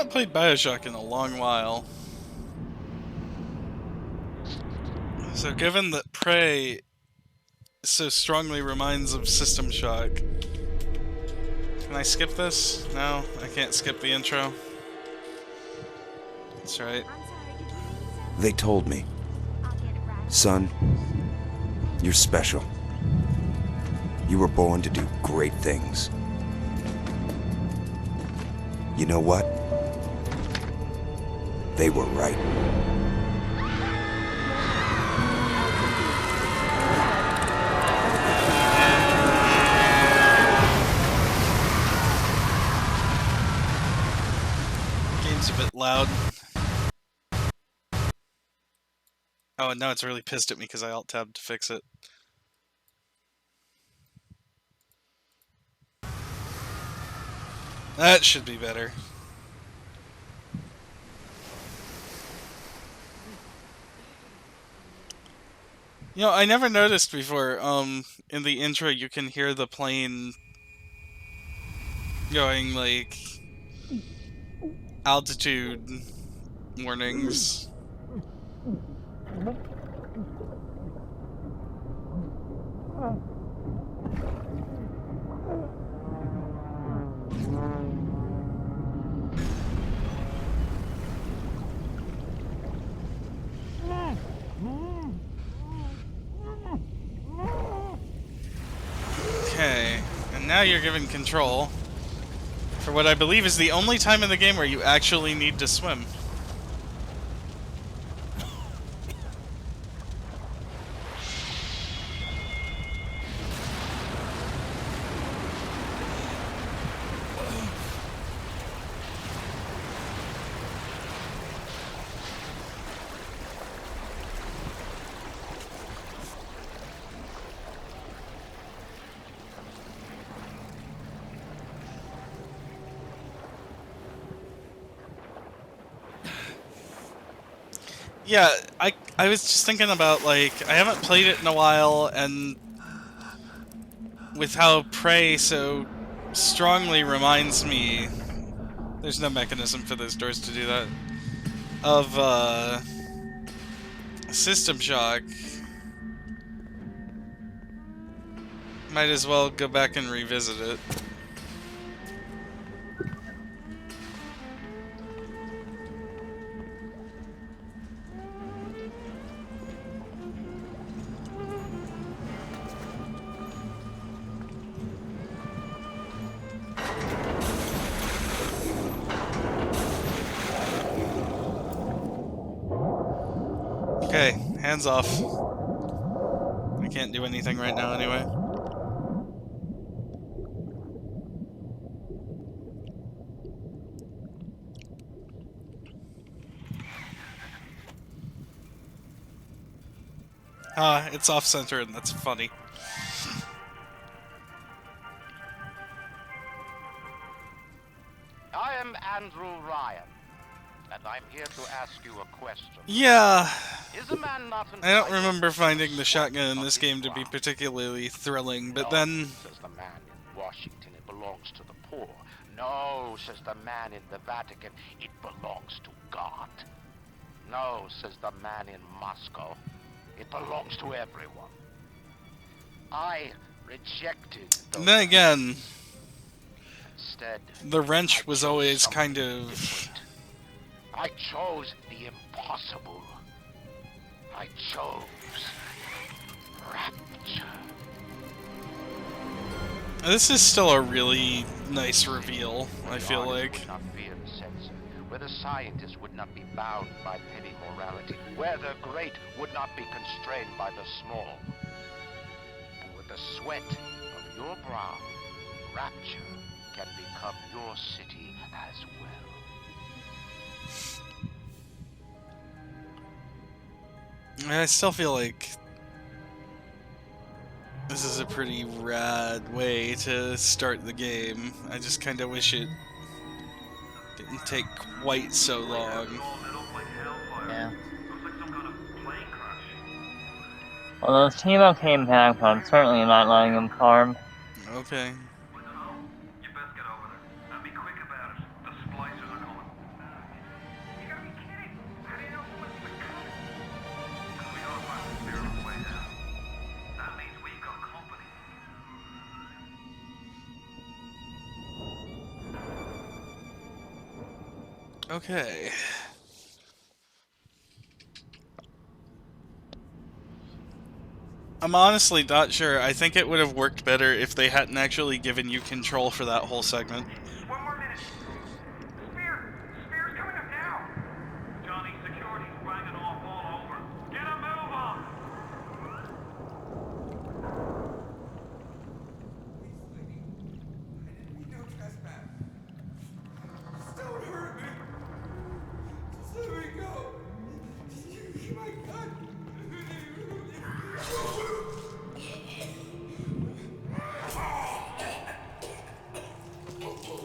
not played BioShock in a long while. So given that Prey so strongly reminds of System Shock, can I skip this? No, I can't skip the intro. That's right. They told me, son, you're special. You were born to do great things. You know what? They were right. Game's a bit loud. Oh, and now it's really pissed at me because I alt-tabbed to fix it. That should be better. You know, I never noticed before, in the intro you can hear the plane going, like, altitude warnings. Okay, and now you're given control for what I believe is the only time in the game where you actually need to swim. Yeah, I was just thinking about, like, I haven't played it in a while, and with how Prey so strongly reminds me, there's no mechanism for those doors to do that, of, System Shock. Might as well go back and revisit it. Okay, hands off. I can't do anything right now anyway. It's off-center and that's funny. I am Andrew Ryan, and I'm here to ask you a question. Yeah, Is a man not I don't entitled remember to finding the the shotgun in of this his game to be ground? particularly thrilling, but No, then... says the man in Washington, it belongs to the poor. No, says the man in the Vatican, it belongs to God. No, says the man in Moscow, it belongs to everyone. I rejected those. And then again, Instead, the wrench I was chose always something kind of... different. I chose the impossible. I chose rapture. This is still a really nice reveal, I feel The artist like. would not fear the censor, where the scientist would not be bound by petty morality, where the great would not be constrained by the small. And with the sweat of your brow, rapture can become your city as well. I still feel like this is a pretty rad way to start the game. I just kind of wish it didn't take quite so long. Yeah. Well, those Timo came back, but I'm certainly not letting him farm. Okay. You best get over there. And be quick about it. The splicers are coming. Okay. I'm honestly not sure. I think it would have worked better if they hadn't actually given you control for that whole segment. One more minute. Spear's coming up now. Johnny, security's banging off all over. Get a move on. No trespass. Just don't hurt me. Just let me go. My God.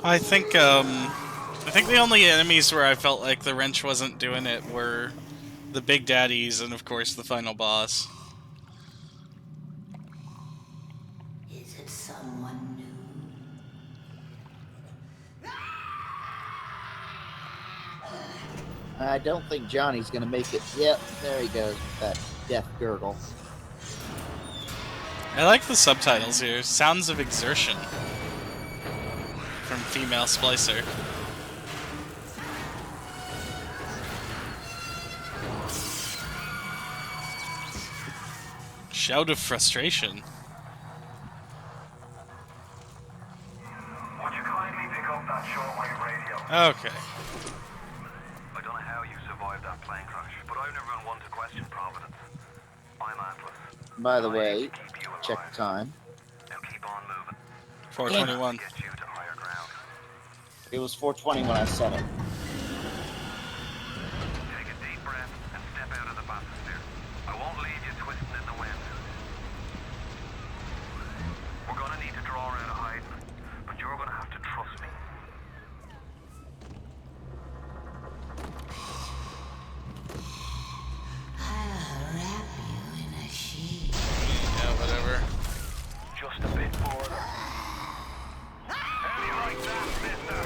I think the only enemies where I felt like the wrench wasn't doing it were the big daddies and of course the final boss. Is it someone new? I don't think Johnny's gonna make it. Yep, there he goes with that death gurgle. I like the subtitles here. Sounds of exertion. From Female Splicer. Shout of frustration. Would you kindly pick up that shortwave radio? Okay. I don't know how you survived that plane crash, but I've never been one to question Providence. I'm Atlas. By the way, Keep you check alive. the time. Now keep on moving. 421. Get you to higher ground. It was 4:20 when I said it. Take a deep breath and step out of the bathysphere. I won't leave you twisting in the wind. We're gonna need to draw out of hiding, but you're gonna have to trust me. I'll wrap you in a sheet. Yeah, whatever. Just a bit further. How do you like that, mister?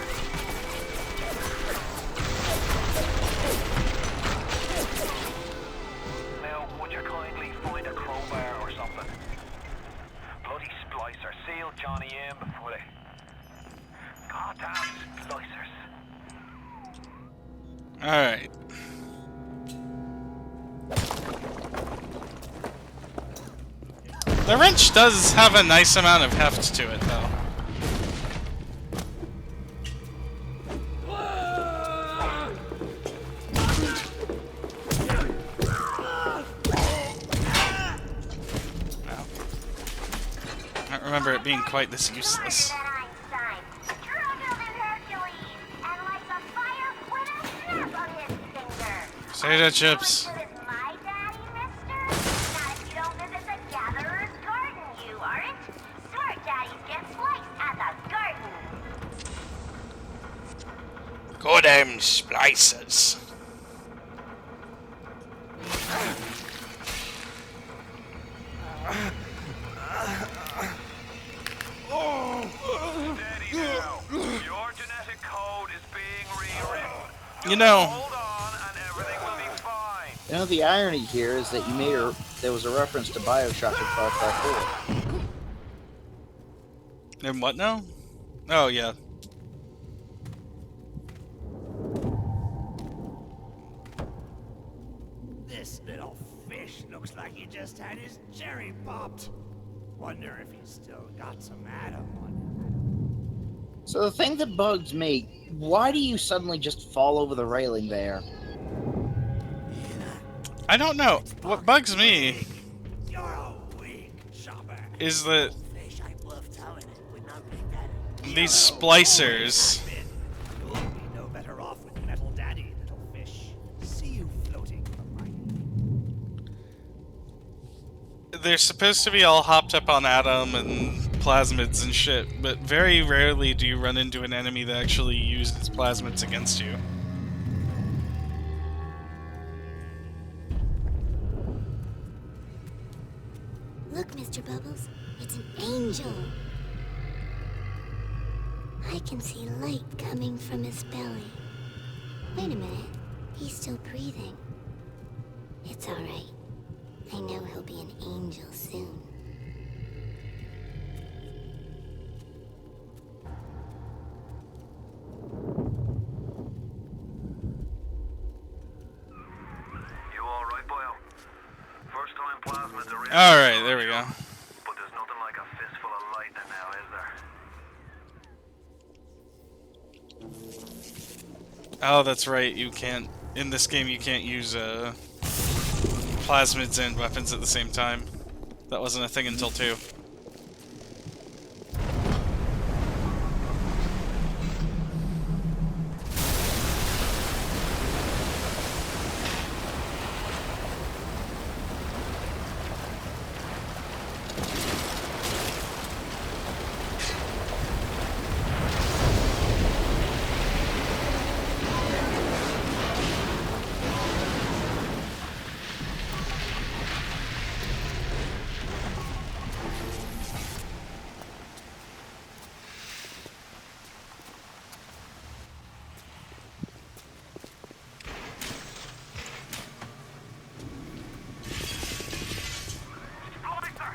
Now, would you kindly find a crowbar or something? Bloody splicer sealed Johnny in before they... Goddamn splicers. Alright. The wrench does have a nice amount of heft to it, though. Wow. I don't remember it being quite this useless. Potato chips. Goddamn splicers. Steady now. Your genetic code is being rewritten. You know, Hold on and everything will be fine. You know, the irony here is that there was a reference to BioShock in Far Cry 4. and what now? Oh, yeah. This little fish looks like he just had his cherry popped. Wonder if he's still got some atom on him. So the thing that bugs me, why do you suddenly just fall over the railing there? I don't know. What bugs me You're a weak shopper. is that Fish I bluffed out in it would not make that. these splicers, You'll be no better off with Metal Daddy, little fish. See you floating from my... they're supposed to be all hopped up on Atom and plasmids and shit, but very rarely do you run into an enemy that actually uses plasmids against you. Look, Mr. Bubbles, it's an angel. I can see light coming from his belly. Wait a minute, he's still breathing. It's all right. I know he'll be an angel soon. bullets are in. Alright, there we go. But there's nothing like a fistful of lightning now, is there? Oh, that's right. You can't. In this game, you can't use plasmids and weapons at the same time. That wasn't a thing until 2. Splicer!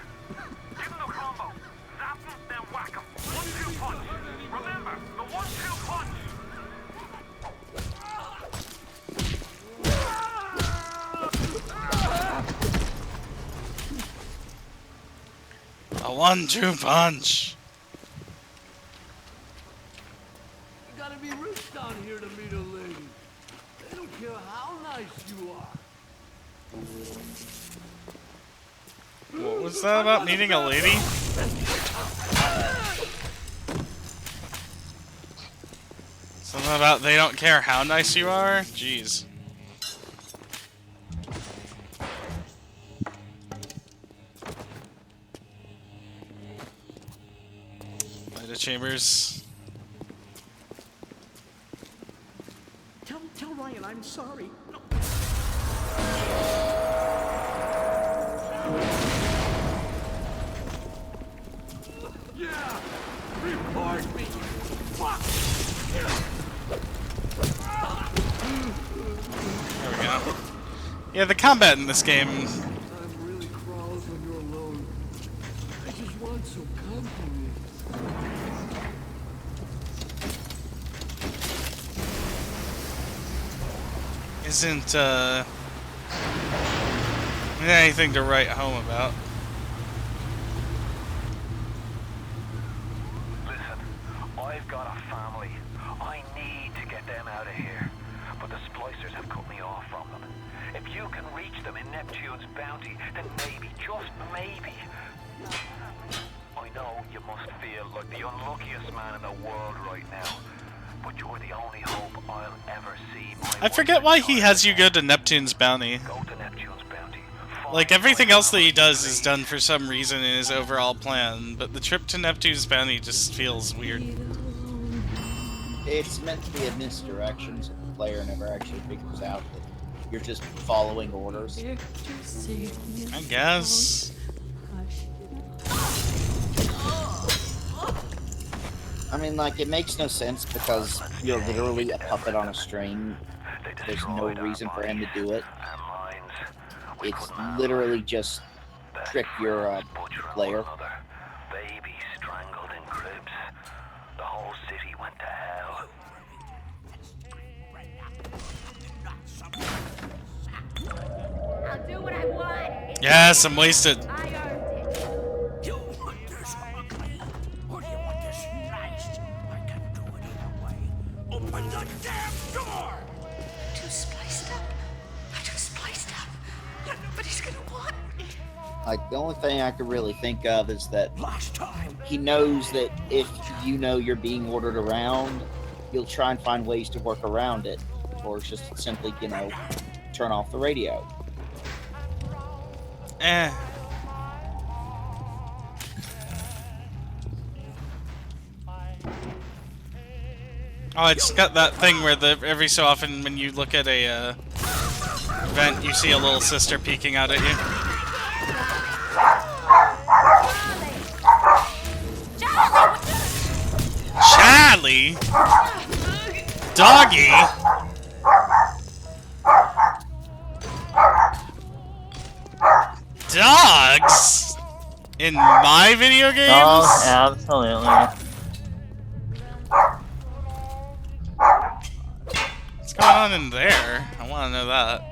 Give him the combo. Zap him, then whack him. 1-2 punch. Remember, the 1-2 punch. A 1-2 punch! You gotta be rich down here to meet a lady. They don't care how nice you are. What was that about meeting a lady? Something about they don't care how nice you are? Jeez. Beta chambers. Tell Ryan I'm sorry. No. Yeah! Report me! Fuck! There we go. Yeah, the combat in this game. I'm really crawls when you're alone. I just want some company. Isn't anything to write home about. Listen, I've got a family. I need to get them out of here. But the splicers have cut me off from them. If you can reach them in Neptune's bounty, then maybe, just maybe. I know you must feel like the unluckiest man in the world right now. But you're the only hope I'll ever see. I forget why he has you go to Neptune's bounty. Go to Neptune's bounty. Like, everything else that he does is done for some reason in his overall plan, but the trip to Neptune's bounty just feels weird. It's meant to be a misdirection, so the player never actually figures out that you're just following orders. I guess. I mean, like, it makes no sense because you're literally a puppet on a string. There's no reason for him to do it. It's literally just trick your player. Baby strangled in cribs. The whole city went to hell. I'll do what I want. Yes, I'm wasted. I earned it. You want this ugly, or do you want this nice? I can do it either way. Open the damn door! Too spliced up. I'm too spliced up. Nobody's gonna want me. Like, the only thing I could really think of is that Last time. he knows that if you know you're being ordered around, you'll try and find ways to work around it. Or just simply, you know, turn off the radio. Eh. Oh, it's got that thing where every so often when you look at a vent, you see a little sister peeking out at you. Charlie? Doggy? Dogs? In my video games? Oh, absolutely. What's going on in there? I want to know that.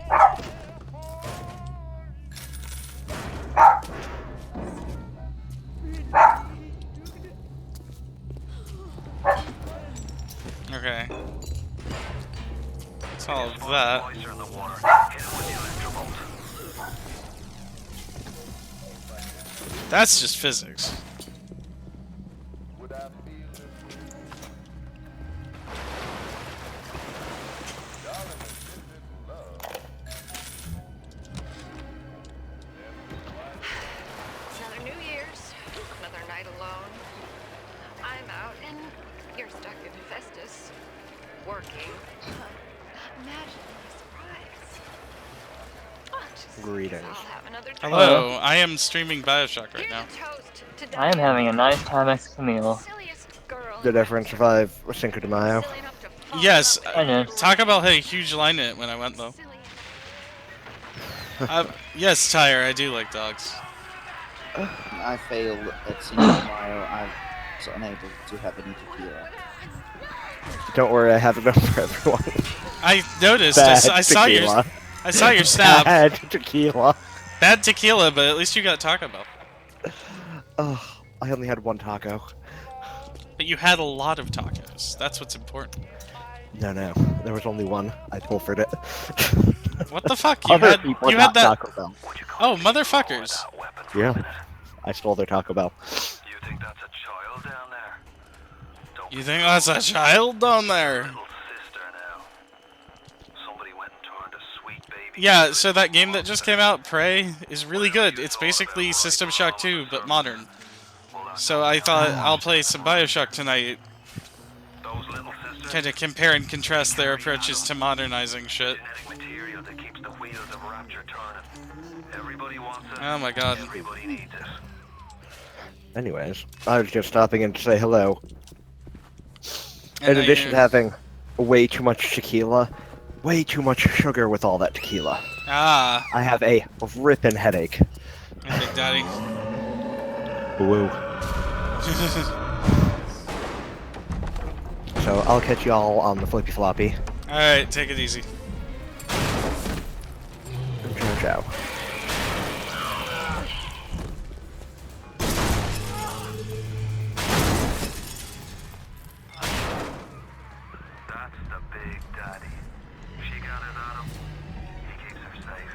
All of that. Splicer in the water. Hit him with the electrobolt. That's just physics. Another New Year's, another night alone. I'm out and you're stuck in Festus, working. Imagine my surprise. Oh, just Greetings. I'll have another drink. Hello, I am streaming BioShock right Here's now. a toast to I am having a nice time at Camille. silliest girl Did everyone survive Cinco de Mayo? silly enough to fall Yes, in love I with know. you. Taco Bell had a huge line in it when I went though. Silly. Yes, Tyre, I do like dogs. I failed at Cinco de Mayo. I was unable to have any tequila. Don't worry, I have enough for everyone. I noticed. Bad I saw your. tequila. I saw your snap. Bad tequila. Bad tequila, but at least you got Taco Bell. Oh, I only had one taco. But you had a lot of tacos. That's what's important. No, there was only one. I pilfered it. What the fuck? You Other had people you got had that? Taco Bell. Oh, motherfuckers! Yeah, I stole their Taco Bell. You think that's a child down there? Don't You think that's a child down there? little sister now. Somebody went and turned a sweet baby. Yeah. So that game that just came out, Prey, is really good. It's basically System Shock 2, but modern. So I thought I'll play some BioShock tonight. Those little sisters. Kind of compare and contrast their approaches to modernizing shit. Genetic material that keeps the wheels of rapture turning. Everybody wants it. Oh my god. Everybody needs it. Anyways, I was just stopping in to say hello. And In now addition to you- having way too much tequila, way too much sugar with all that tequila, Ah, I have a ripping headache. hey, Big Daddy. Woo. So I'll catch y'all on the flippy floppy. Alright, take it easy. Ciao, ciao. That's the Big Daddy. She gathers at him. He keeps her safe.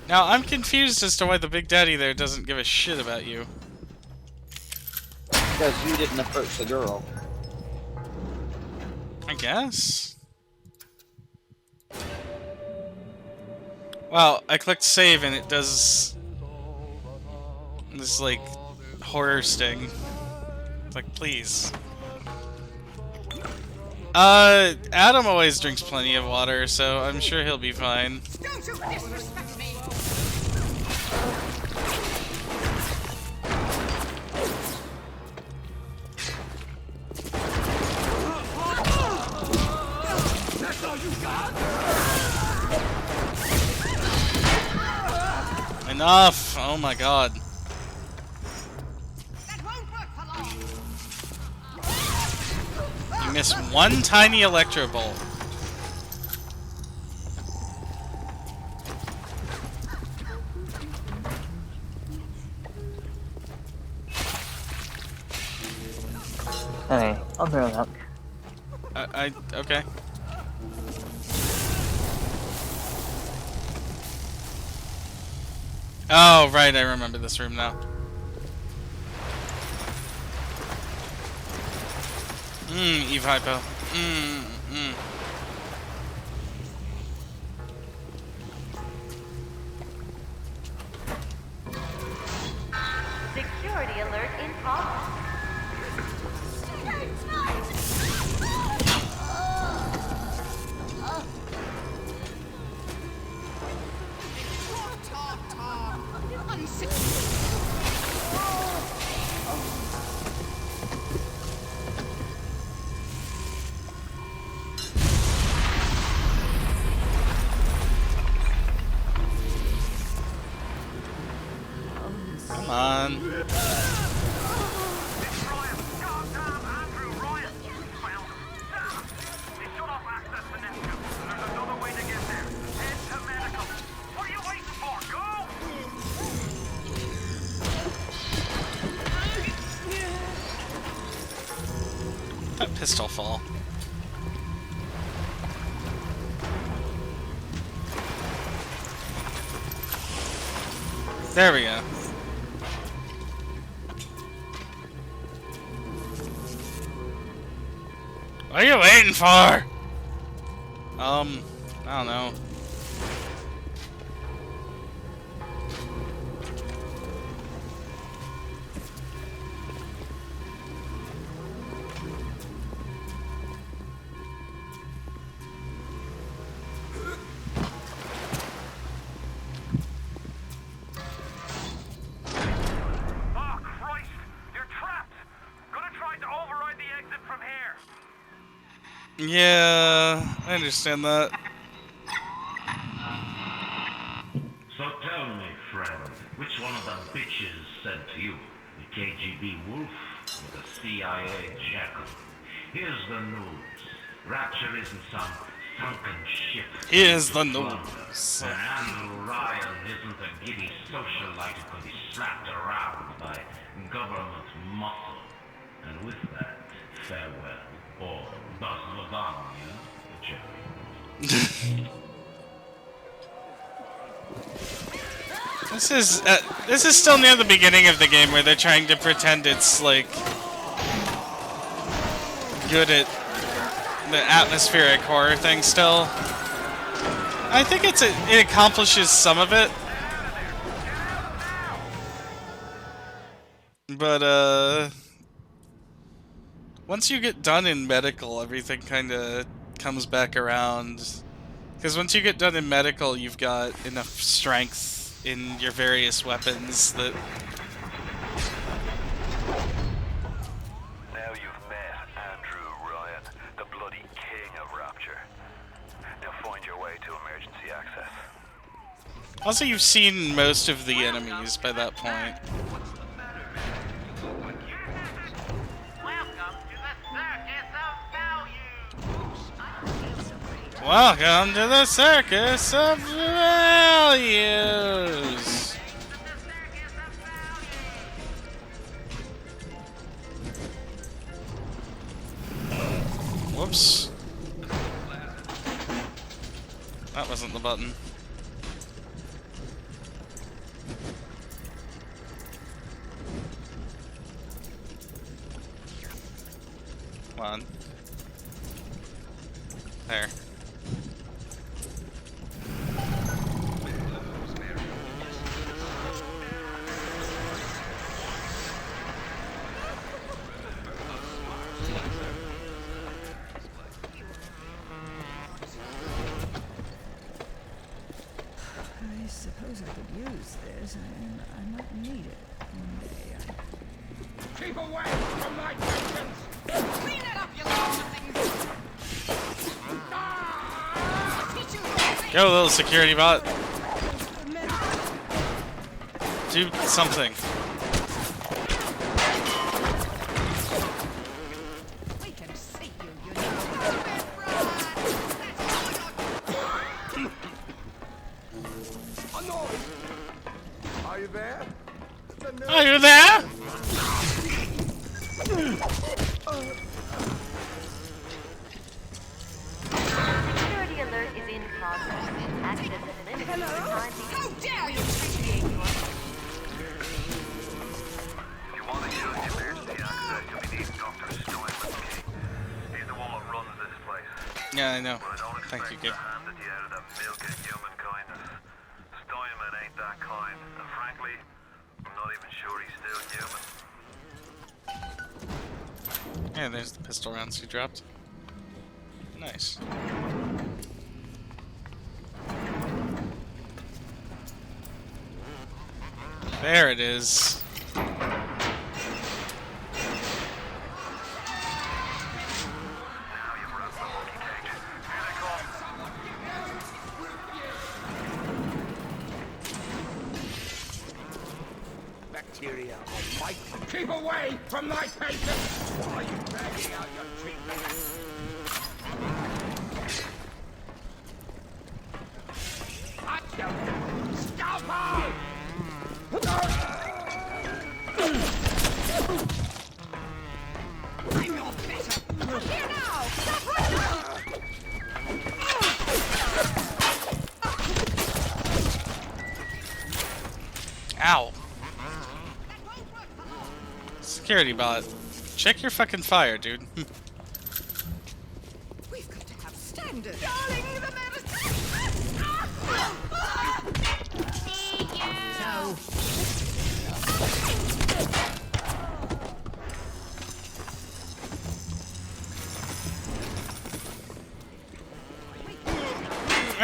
Now, I'm confused as to why the Big Daddy there doesn't give a shit about you. Because you didn't approach the girl. I guess. Well, I clicked save and it does this, like, horror sting. It's like, please. Adam always drinks plenty of water, so I'm sure he'll be fine. Don't you disrespect me! That's all you got? Enough! Oh my god. That won't work for long. You missed one tiny electro bolt. Hey, I'll bear luck. Okay. Oh, right, I remember this room now. Eve Hypo. Security alert in progress. Come on. That pistol fall. There we go. What are you waiting for? I don't know. Oh, Christ! You're trapped! Gonna try to override the exit from here! Yeah, I understand that. So tell me, friend, which one of them bitches sent you? The KGB wolf or the CIA jackal? Here's the news. Rapture isn't some sunken ship. Here's the Plunder. news. And Andrew Ryan isn't a giddy socialite who can be slapped around by government muscle. And with that, farewell. Or das Lavanya, Jerry. This is still near the beginning of the game where they're trying to pretend it's like good at the atmospheric horror thing still. I think it accomplishes some of it. But once you get done in medical, everything kind of comes back around. Because once you get done in medical, you've got enough strength in your various weapons that... Now you've met Andrew Ryan, the bloody king of Rapture. Now find your way to emergency access. Also, you've seen most of the enemies by that point. Welcome to the circus of values! Whoops. That wasn't the button. Come on. There. I suppose I could use this, and I might need it one day. Keep away from my patients! Clean it up, you little things! Go, little security bot. Do something. We can see you, Are you there? Are you there? Security alert is in progress. Access is limited for the time being. How dare you! Appreciate your... If you want to use the emergency access, you'll be needing Dr. Steinman King. He's the one that runs this place. Yeah, I know. But I don't Thank you, expect Gabe. to hand it out of the milk of human kindness. Steinman ain't that kind, and frankly, I'm not even sure he's still human. Yeah, there's the pistol rounds you dropped. Nice. There it is. Bacteria are white. Keep away from my patients! Why are you dragging out your treatment? Scalpel! I'm your better! Here now! Stop right now! Ow. Security bot. Check your fucking fire, dude. We've got to have standards. Darling, the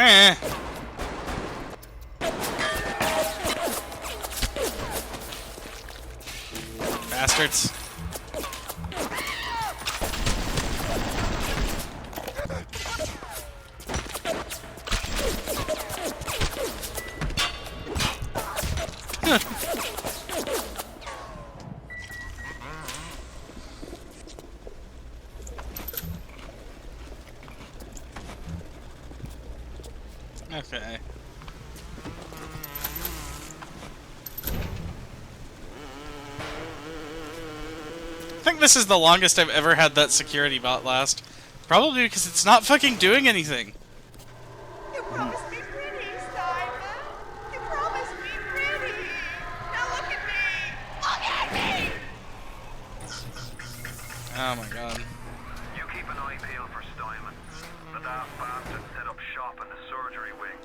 Eh. Bastards. Okay. I think this is the longest I've ever had that security bot last. Probably because it's not fucking doing anything. You promised me pretty, Simon. You promised me pretty. Now look at me. Look at me. Oh my god. You keep an eye peeled for Steinman. The daft bastard set up shop in the surgery wing.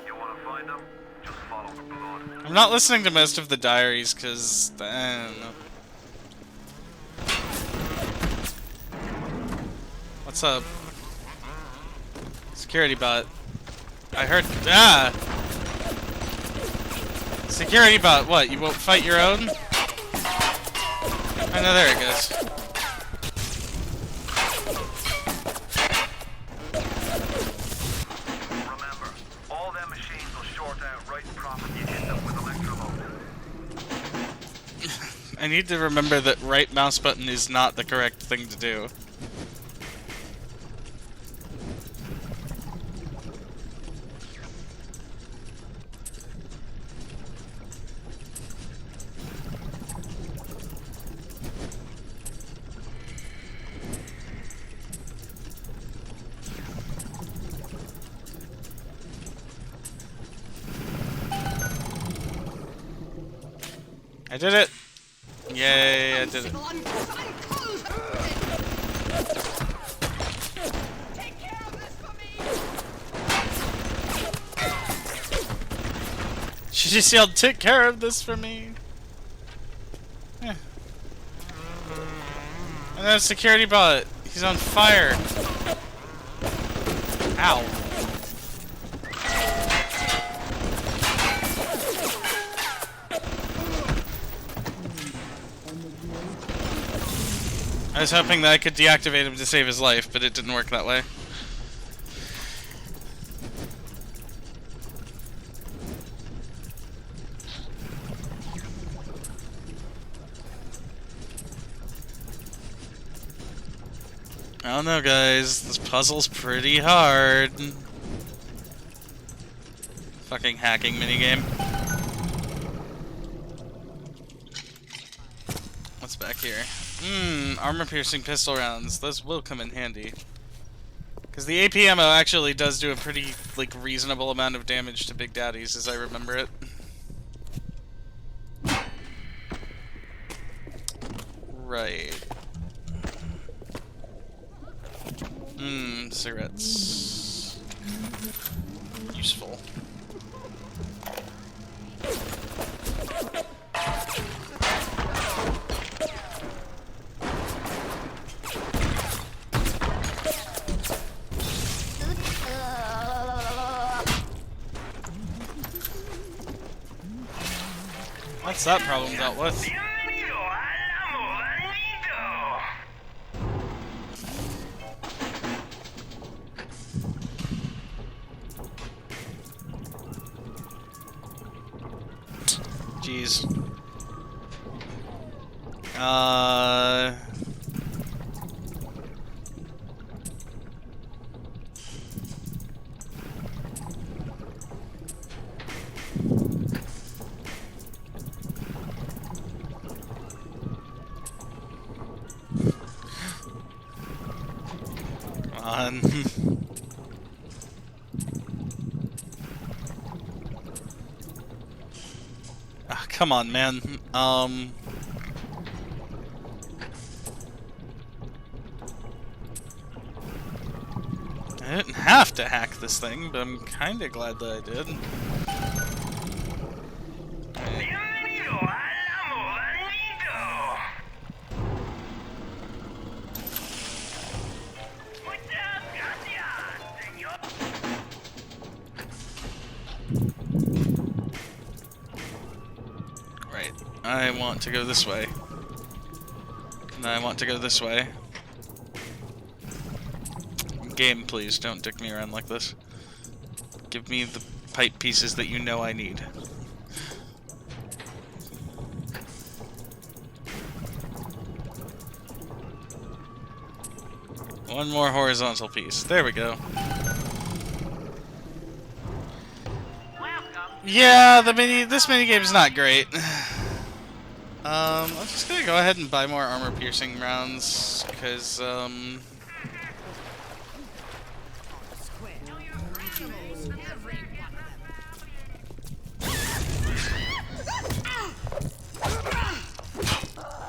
You want to find him? Just follow the blood. I'm not listening to most of the diaries because I don't know. What's up? Security bot. I heard. Ah! Security bot, what? You won't fight your own? Oh no, there it goes. Remember, all them machines will short out right and proper if you hit them with electromode. I need to remember that right mouse button is not the correct thing to do. I did it! Yay, I did it. She just yelled, "Take care of this for me!" Yeah. And then security bot. He's on fire. Ow. I was hoping that I could deactivate him to save his life, but it didn't work that way. I don't know, guys. This puzzle's pretty hard. Fucking hacking minigame. What's back here? Armor-piercing pistol rounds. Those will come in handy. Because the AP ammo actually does do a pretty, like, reasonable amount of damage to Big Daddies, as I remember it. Right. Cigarettes. Useful. That's that problem dealt with. Jeez. Come on. Oh, come on, man. I didn't have to hack this thing, but I'm kinda glad that I did. Right. I want to go this way. And I want to go this way. Game, please, don't dick me around like this. Give me the pipe pieces that you know I need. One more horizontal piece. There we go. Yeah, this minigame is not great. I'm just gonna go ahead and buy more armor-piercing rounds, because,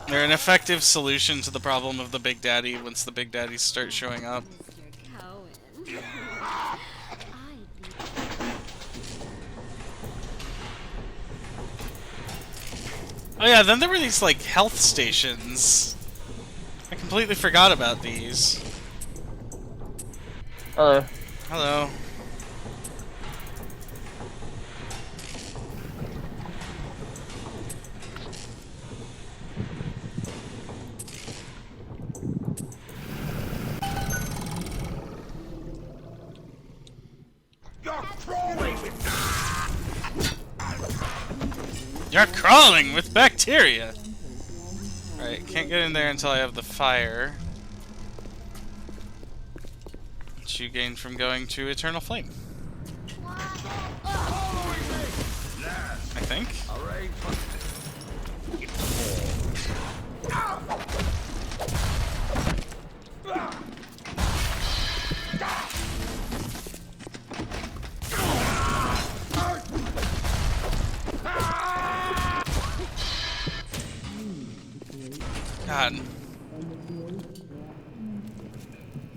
they're an effective solution to the problem of the Big Daddy once the Big Daddies start showing up. Oh yeah, then there were these, like, health stations. I completely forgot about these. Hello. Hello. You're crawling with bacteria! Alright, can't get in there until I have the fire. Which you gain from going to Eternal Flame. I think. God.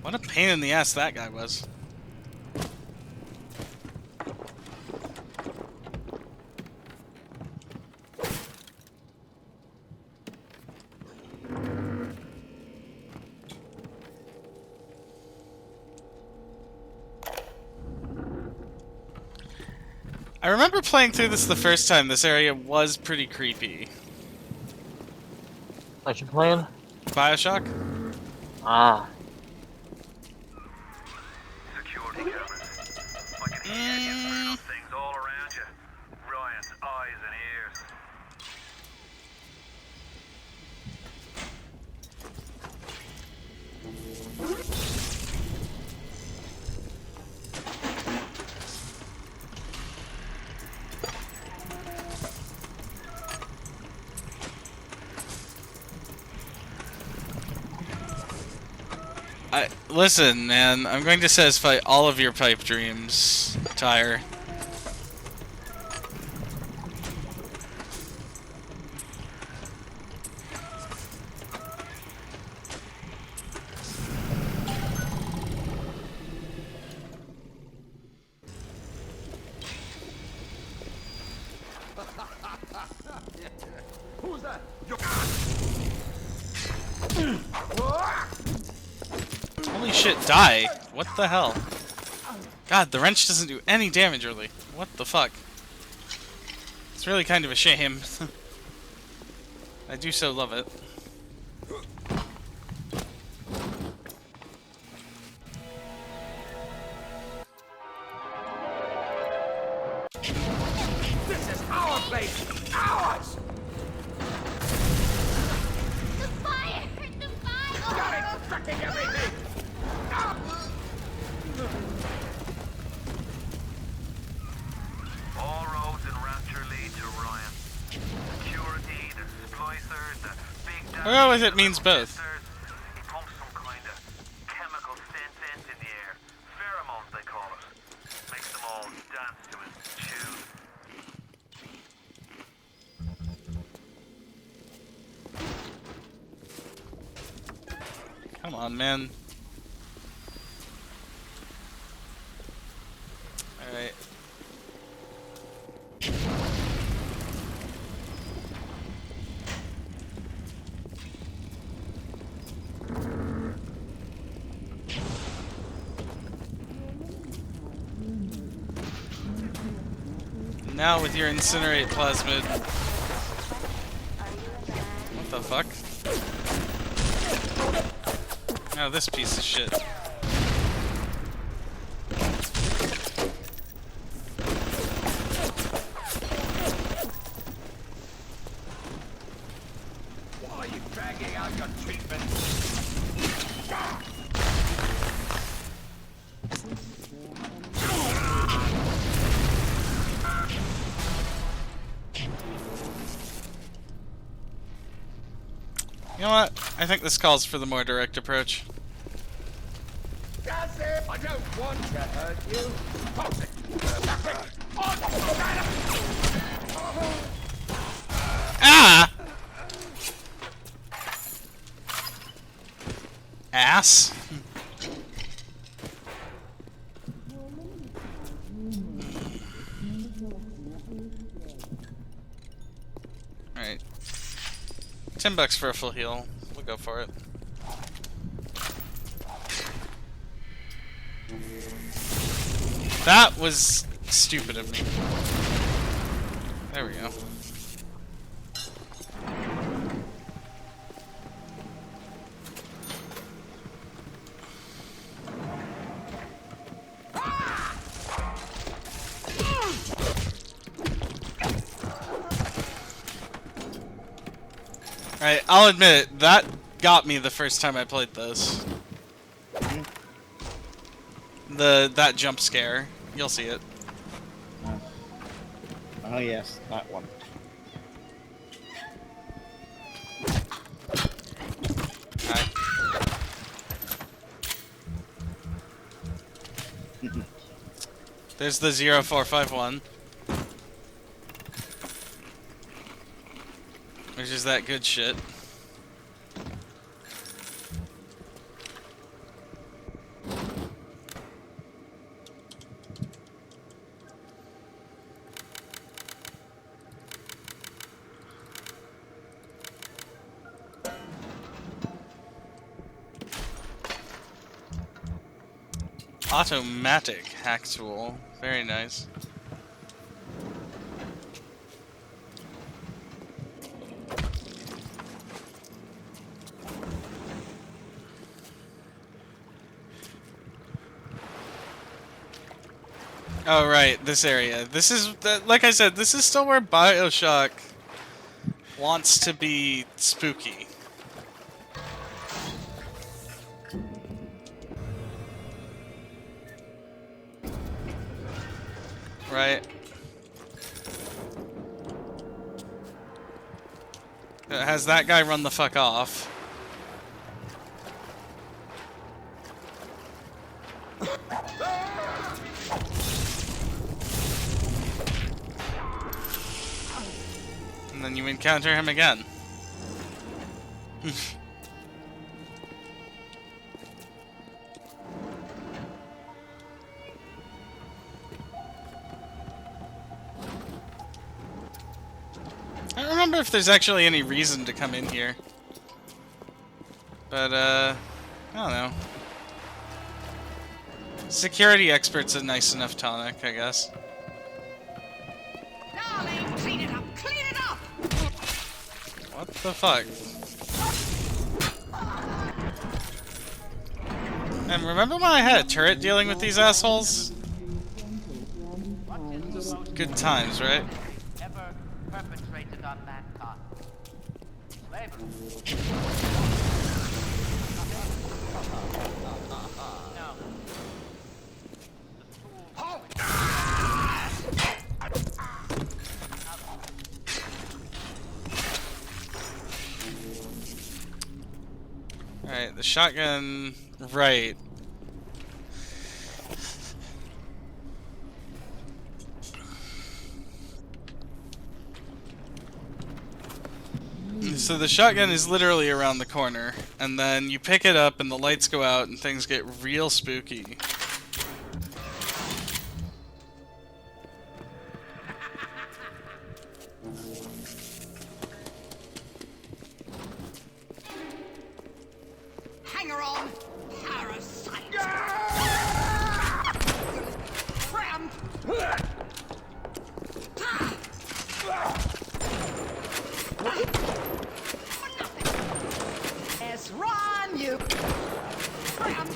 What a pain in the ass that guy was. I remember playing through this the first time. This area was pretty creepy. What you playing? BioShock? Ah. Security cameras. I can hear the infernal things all around you. Ryan's eyes and ears. Listen, man, I'm going to satisfy all of your pipe dreams, Tyre. Who's that? Holy shit, die! What the hell? God, the wrench doesn't do any damage, really. What the fuck? It's really kind of a shame. I do so love it. This is our base! Ours! The fire! The fire! Got it! Tracking everything! All roads in Rapture lead to Ryan. Security, the splicers, the big daddy. Well, if it means both. He pumps some kind of chemical scent in the air. Pheromones, they call it. Makes them all dance to his tune. on, man. Alright. Now with your incinerate plasmid. What the fuck? Oh, this piece of shit. Why are you dragging out your treatment? You know what? I think this calls for the more direct approach. That's it! I don't want to hurt you. Ah! Ass. Alright. $10 for a full heal. We'll go for it. That was stupid of me. There we go. Alright, I'll admit it, that got me the first time I played this. That jump scare. You'll see it. Oh yes, that one. Alright. There's the 0451. Which is that good shit. Automatic hack tool. Very nice. Oh, right, this area. This is, like I said, this is still where BioShock wants to be spooky. Right? It has that guy run the fuck off. And then you encounter him again. I don't remember if there's actually any reason to come in here. But, I don't know. Security expert's a nice enough tonic, I guess. Darling, clean it up! Clean it up! What the fuck? And remember when I had a turret dealing with these assholes? Just good times, right? Ever perpetrated on mankind? Slavery. No. Alright, the shotgun, right. So the shotgun is literally around the corner, and then you pick it up and the lights go out and things get real spooky. Hanger on, parasite! Cramp! Yes, run, you cramp!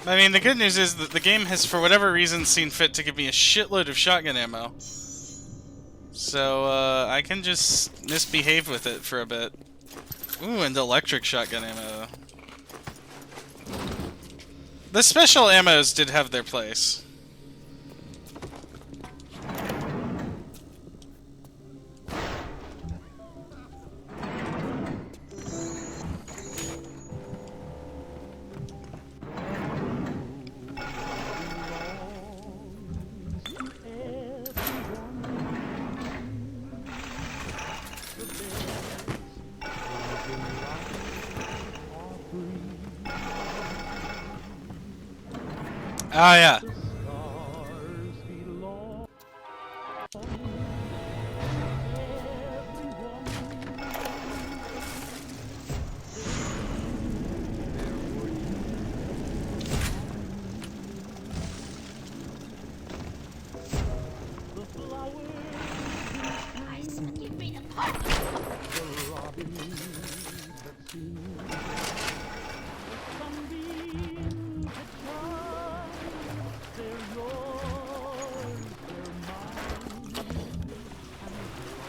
I mean, the good news is that the game has, for whatever reason, seen fit to give me a shitload of shotgun ammo. So, I can just misbehave with it for a bit. Ooh, and electric shotgun ammo. The special ammos did have their place. Oh, yeah.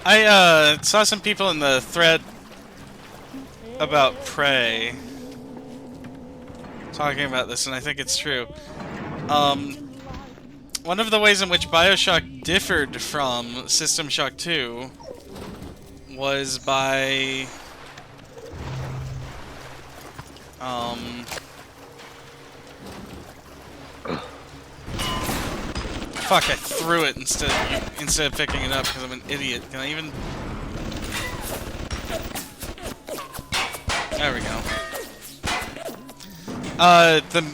I saw some people in the thread about Prey talking about this, and I think it's true. One of the ways in which BioShock differed from System Shock 2 was by fuck, I threw it instead of picking it up because I'm an idiot. Can I even... There we go.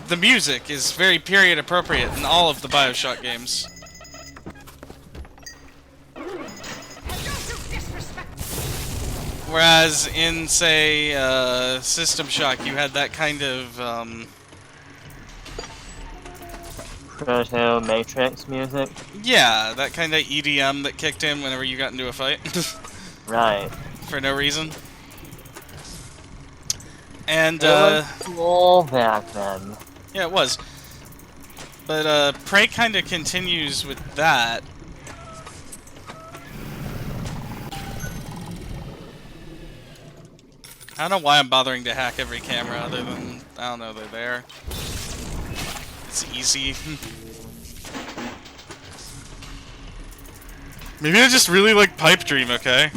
The music is very period appropriate in all of the BioShock games. Whereas in, say, System Shock, you had that kind of, Proto Matrix music? yeah, that kind of EDM that kicked in whenever you got into a fight. Right. For no reason. And, it was cool back then. yeah, it was. But, Prey kind of continues with that. I don't know why I'm bothering to hack every camera other than, I don't know, they're there. It's easy. Maybe I just really like Pipe Dream, okay?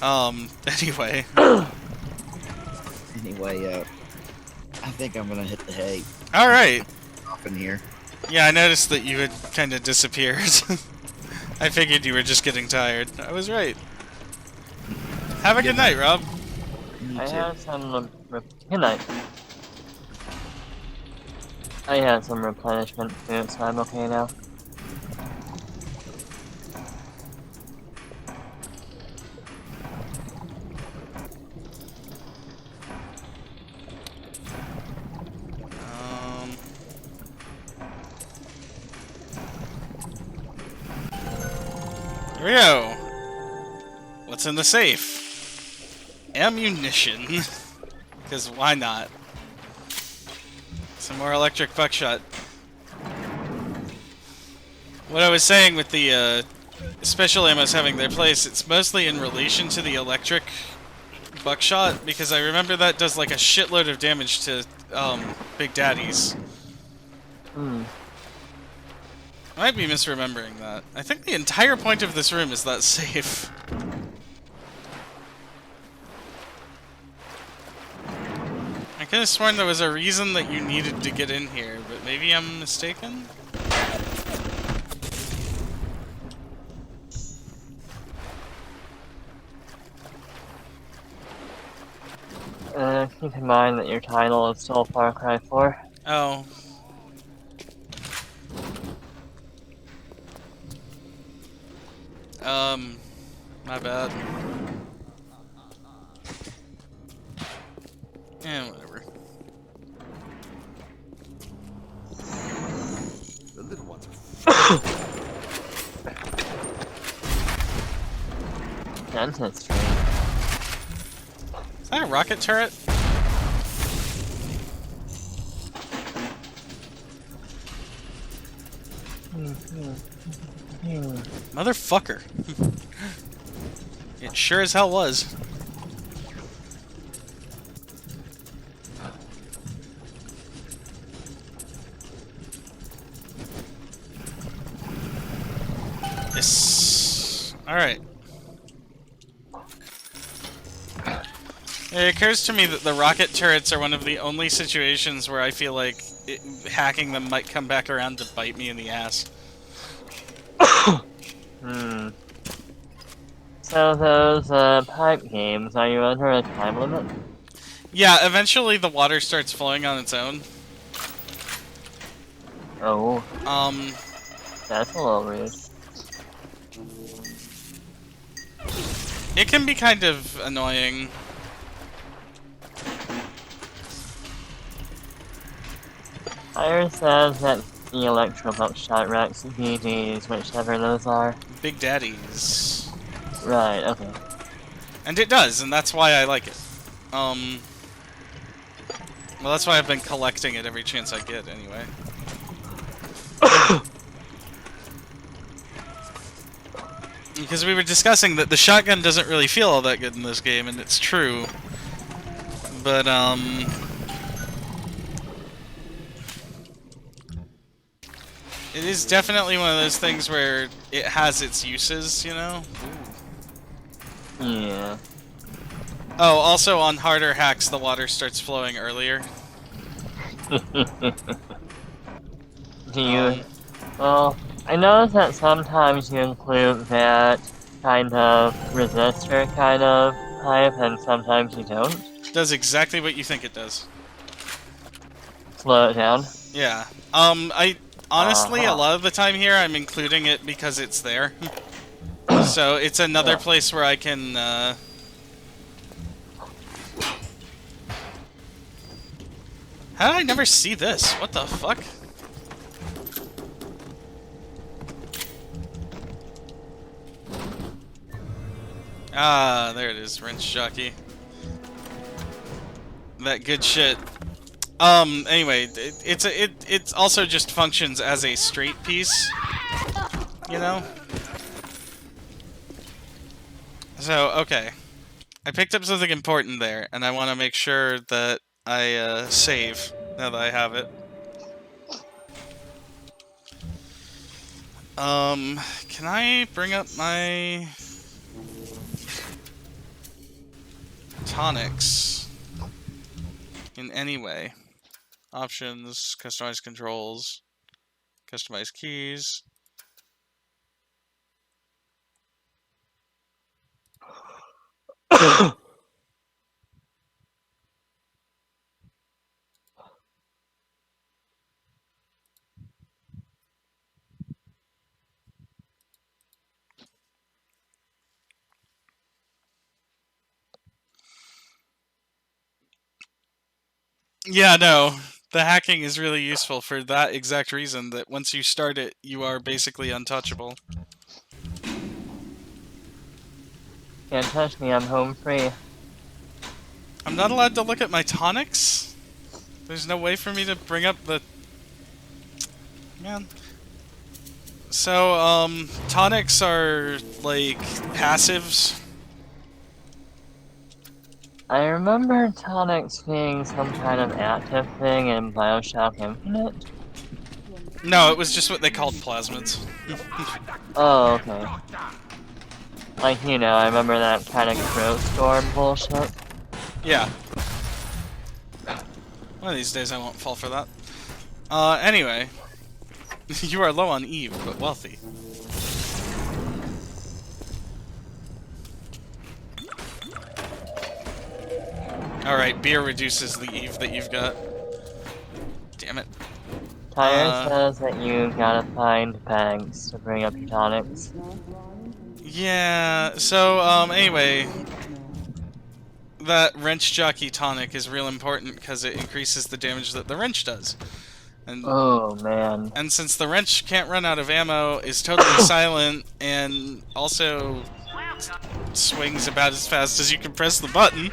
Anyway. Anyway, I think I'm gonna hit the hay. Alright. Off in here. Yeah, I noticed that you had kind of disappeared. I figured you were just getting tired. I was right. Have a good night, Rob. I had some... Good night. I had some replenishment food, so I'm okay now. Here we go. What's in the safe? Ammunition. Because why not? Some more electric buckshot. What I was saying with the special ammos having their place, it's mostly in relation to the electric buckshot, because I remember that does like a shitload of damage to Big Daddies. Hmm. I might be misremembering that. I think the entire point of this room is that safe. could have sworn there was a reason that you needed to get in here, but maybe I'm mistaken? Keep in mind that your title is still Far Cry 4. Oh. My bad. Yeah, whatever. The little ones are Dentistry. Is that a rocket turret? Motherfucker. It sure as hell was. Yes. Alright. It occurs to me that the rocket turrets are one of the only situations where I feel like hacking them might come back around to bite me in the ass. So those pipe games, are you under a time limit? Yeah, eventually the water starts flowing on its own. Oh. That's a little rude. It can be kind of annoying. Fire says that the electro buckshot wrecks BGs, whichever those are. Big Daddies. Right, okay. And it does, and that's why I like it. Well, that's why I've been collecting it every chance I get, anyway. Because we were discussing that the shotgun doesn't really feel all that good in this game, and it's true. But, it is definitely one of those things where it has its uses, you know? Yeah. Oh, also on harder hacks, the water starts flowing earlier. Do you... Well, I notice that sometimes you include that kind of resistor kind of pipe, and sometimes you don't. It does exactly what you think it does. Slow it down? Yeah. Honestly, a lot of the time here, I'm including it because it's there. So, it's another place where I can, How did I never see this? What the fuck? Ah, there it is, wrench jockey. That good shit. Anyway, it also just functions as a straight piece, you know? So, okay. I picked up something important there, and I want to make sure that I, save, now that I have it. Can I bring up my tonics in any way? Options, customize controls, customize keys. Yeah, no. The hacking is really useful for that exact reason, that once you start it, you are basically untouchable. Can't touch me, I'm home free. I'm not allowed to look at my tonics? There's no way for me to bring up the... Man. So, tonics are, like, passives. I remember tonics being some kind of active thing in BioShock Infinite. No, it was just what they called plasmids. Oh, okay. Like, you know, I remember that kind of crow storm bullshit. Yeah. One of these days I won't fall for that. Anyway. You are low on Eve, but wealthy. Alright, beer reduces the Eve that you've got. Damn it. Tyre says that you gotta find bags to bring up your tonics. Yeah, so, anyway. That wrench jockey tonic is real important because it increases the damage that the wrench does. And, oh, man. And since the wrench can't run out of ammo, is totally silent, and also swings about as fast as you can press the button.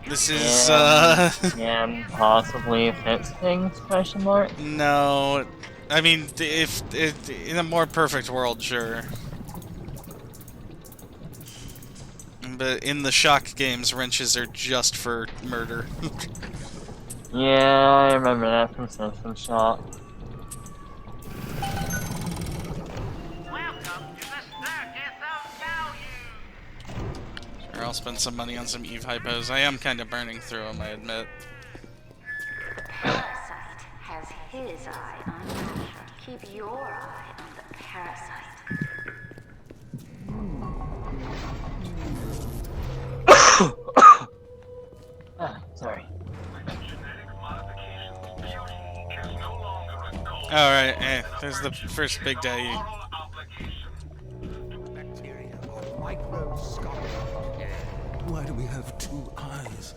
This is, And possibly fix things, question mark? No. I mean, if in a more perfect world, sure. But in the Shock games, wrenches are just for murder. Yeah, I remember that from System Shock. Or I'll spend some money on some Eve hypos. I am kind of burning through them, I admit. Parasite has his eye on Asher. Keep your eye on the parasite. Sorry. Alright, there's the first Big Daddy. Why do we have two eyes?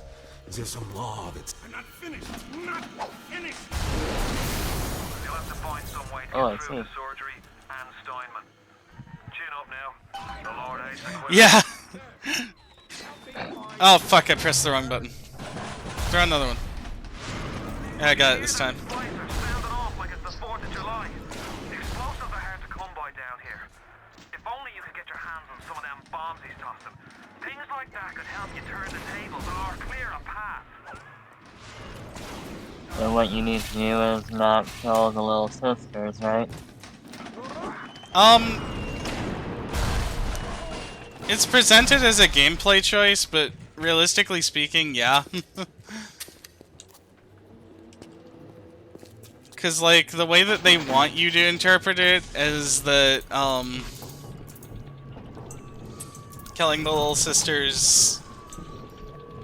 Is there some law that's... I'm not finished! Not finished! You'll have to find some way to Oh, I get through see. the surgery and Steinman. Chin up now. The Lord hates a quitter. Yeah! Oh, fuck, I pressed the wrong button. Throw another one. Yeah, I got it this time. Sounding off like it's the 4th of July. Explosives are hard to come by down here. If only you could get your hands on some of them bombs he's tossing. Things like that could help you turn the tables or clear a path. So what you need to do is not kill the little sisters, right? It's presented as a gameplay choice, but realistically speaking, yeah. Because, like, the way that they want you to interpret it is that, killing the little sisters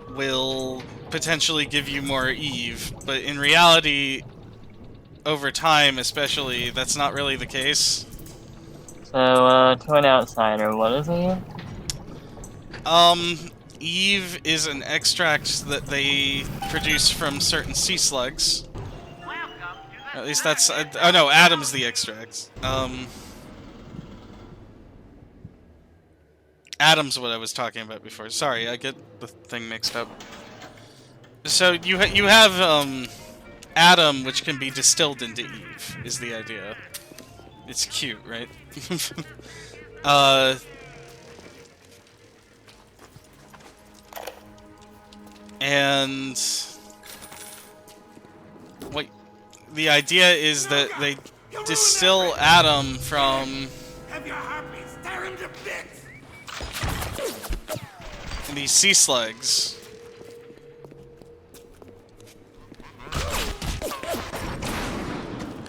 will potentially give you more Eve, but in reality, over time especially, that's not really the case. So, to an outsider, what is it? Eve is an extract that they produce from certain sea slugs. At least that's... oh no, Adam's the extract. Adam's what I was talking about before. Sorry, I get the thing mixed up. So you have Adam, which can be distilled into Eve, is the idea. It's cute, right? And what the idea is that they distill Adam from Have your heartbeats tear him to bits! these sea slugs.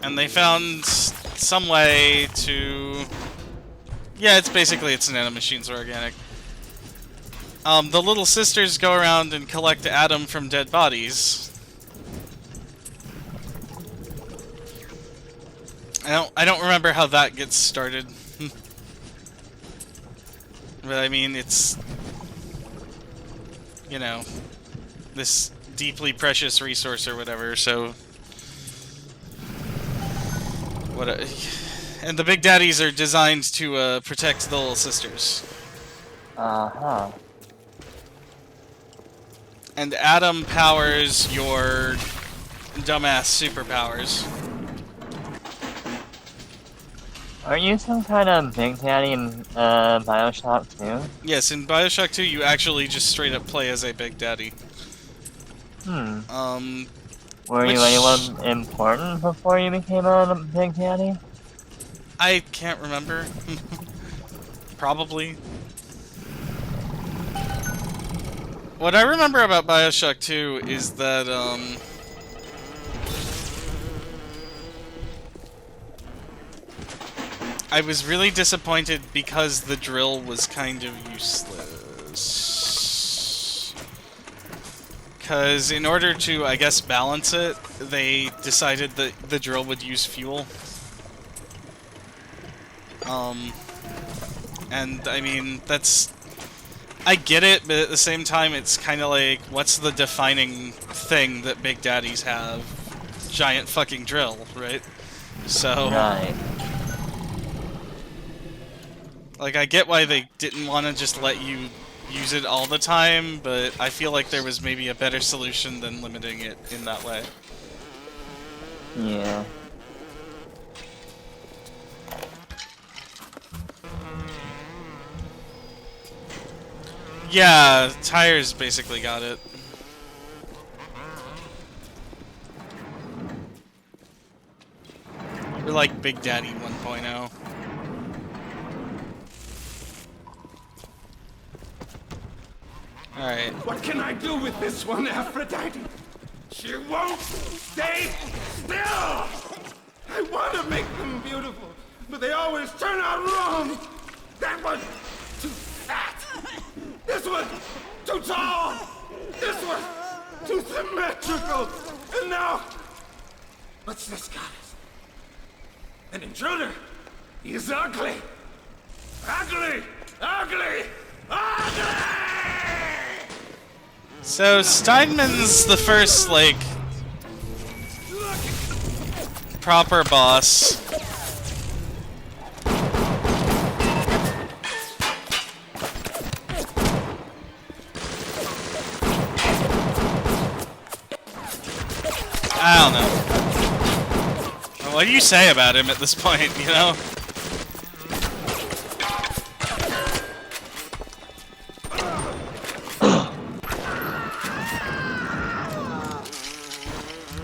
And they found some way to... yeah, it's nanomachines are organic. The little sisters go around and collect Adam from dead bodies. I don't remember how that gets started. But I mean, it's... you know, this deeply precious resource or whatever, so... and the Big Daddies are designed to protect the little sisters. Uh-huh. And Adam powers your dumbass superpowers. Aren't you some kind of Big Daddy in BioShock 2? Yes, in BioShock 2 you actually just straight up play as a Big Daddy. Were you anyone important before you became a Big Daddy? I can't remember. What I remember about BioShock 2 is that, I was really disappointed because the drill was kind of useless. Because in order to, I guess, balance it, they decided that the drill would use fuel. And, I mean, that's... I get it, but at the same time, it's kind of like, what's the defining thing that Big Daddies have? Giant fucking drill, right? So... Right. Like, I get why they didn't want to just let you use it all the time, but I feel like there was maybe a better solution than limiting it in that way. Yeah. Yeah, Tires basically got it. We're like Big Daddy 1.0. Alright. What can I do with this one, Aphrodite? She won't stay still! I want to make them beautiful, but they always turn out wrong! That one, too fat! This one, too tall! This one, too symmetrical! And now, what's this goddess? An intruder! He's ugly! Ugly! Ugly! Ugly! So, Steinman's the first, like, proper boss. I don't know. What do you say about him at this point, you know?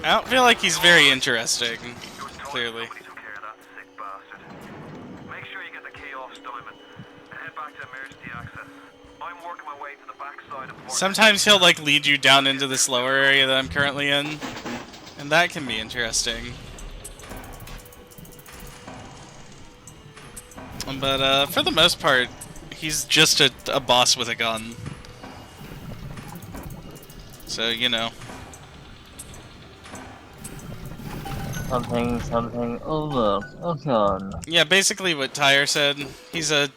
I don't feel like he's very interesting, clearly. Make sure you get the key off Steinman and head back to emergency access. I'm working my way to the backside of Fort. Sometimes he'll, like, lead you down into this lower area that I'm currently in, and that can be interesting. But, for the most part, he's just a boss with a gun. So, you know. Something, oh look, a gun. Yeah, basically what Tyre said. He's a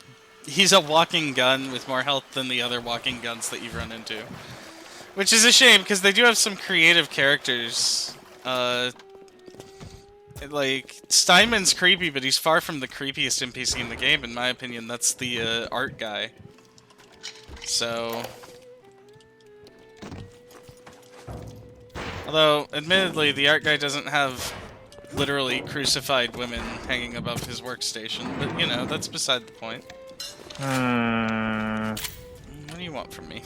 walking gun with more health than the other walking guns that you've run into. Which is a shame, because they do have some creative characters. Like, Steinman's creepy, but he's far from the creepiest NPC in the game, in my opinion. That's the, art guy. So... Although, admittedly, the art guy doesn't have literally crucified women hanging above his workstation, but, you know, that's beside the point. What do you want from me?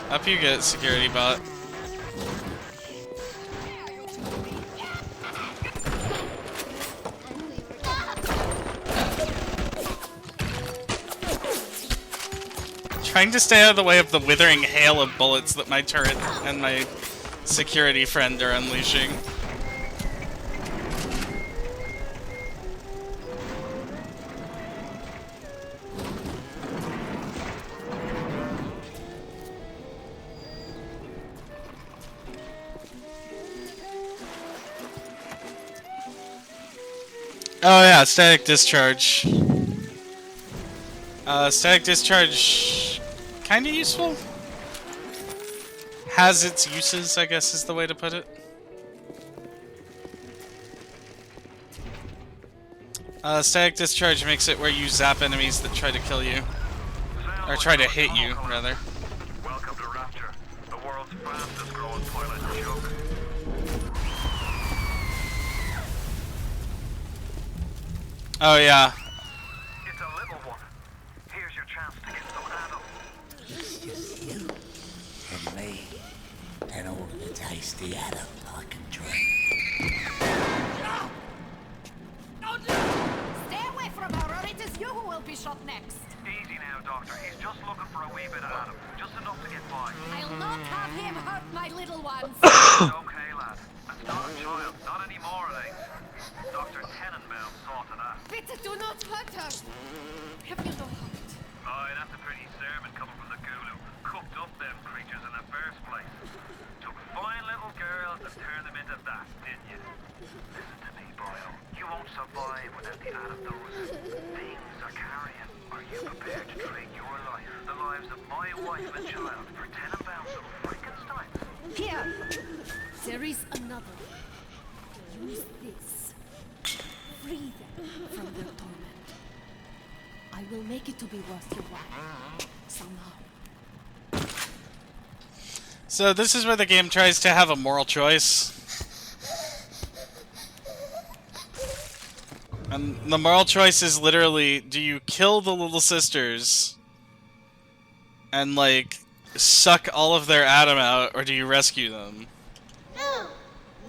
Up you get, security bot. Trying to stay out of the way of the withering hail of bullets that my turret and my security friend are unleashing. Oh yeah, static discharge. Static discharge, kinda useful? Has its uses, I guess is the way to put it. Static discharge makes it where you zap enemies that try to kill you. Or try to hit you, rather. Welcome to Rapture, the world's fastest growing pilot joke. Oh yeah. It's a little one. Here's your chance to get some adult. It's just you and me and all the tasty adult I can drink. Stay away from her, or it is you who will be shot next. Easy now, Doc. Doctor. He's just looking for a wee bit of Adam. Just enough to get by. I'll not have him hurt my little ones. Okay, lad. That's not a child. Not anymore, it ain't. Dr. Tenenbaum saw to that. Bitte do not hurt her. Have you no heart? Aye, that's a pretty sermon coming from the guru. Cooked up them creatures in the first place. Took fine little girls and turned them into that, didn't you? Listen to me, Boyle. You won't survive without the Adam those things are carrying. Are you prepared to trade your life, the lives of my wife and child, for Tenenbaum's little Frankenstein? Here. There is another. Use this. Free them from their torment. I will make it to be worth your while. Somehow. So this is where the game tries to have a moral choice. And the moral choice is literally, do you kill the little sisters and, like, suck all of their Adam out, or do you rescue them? No,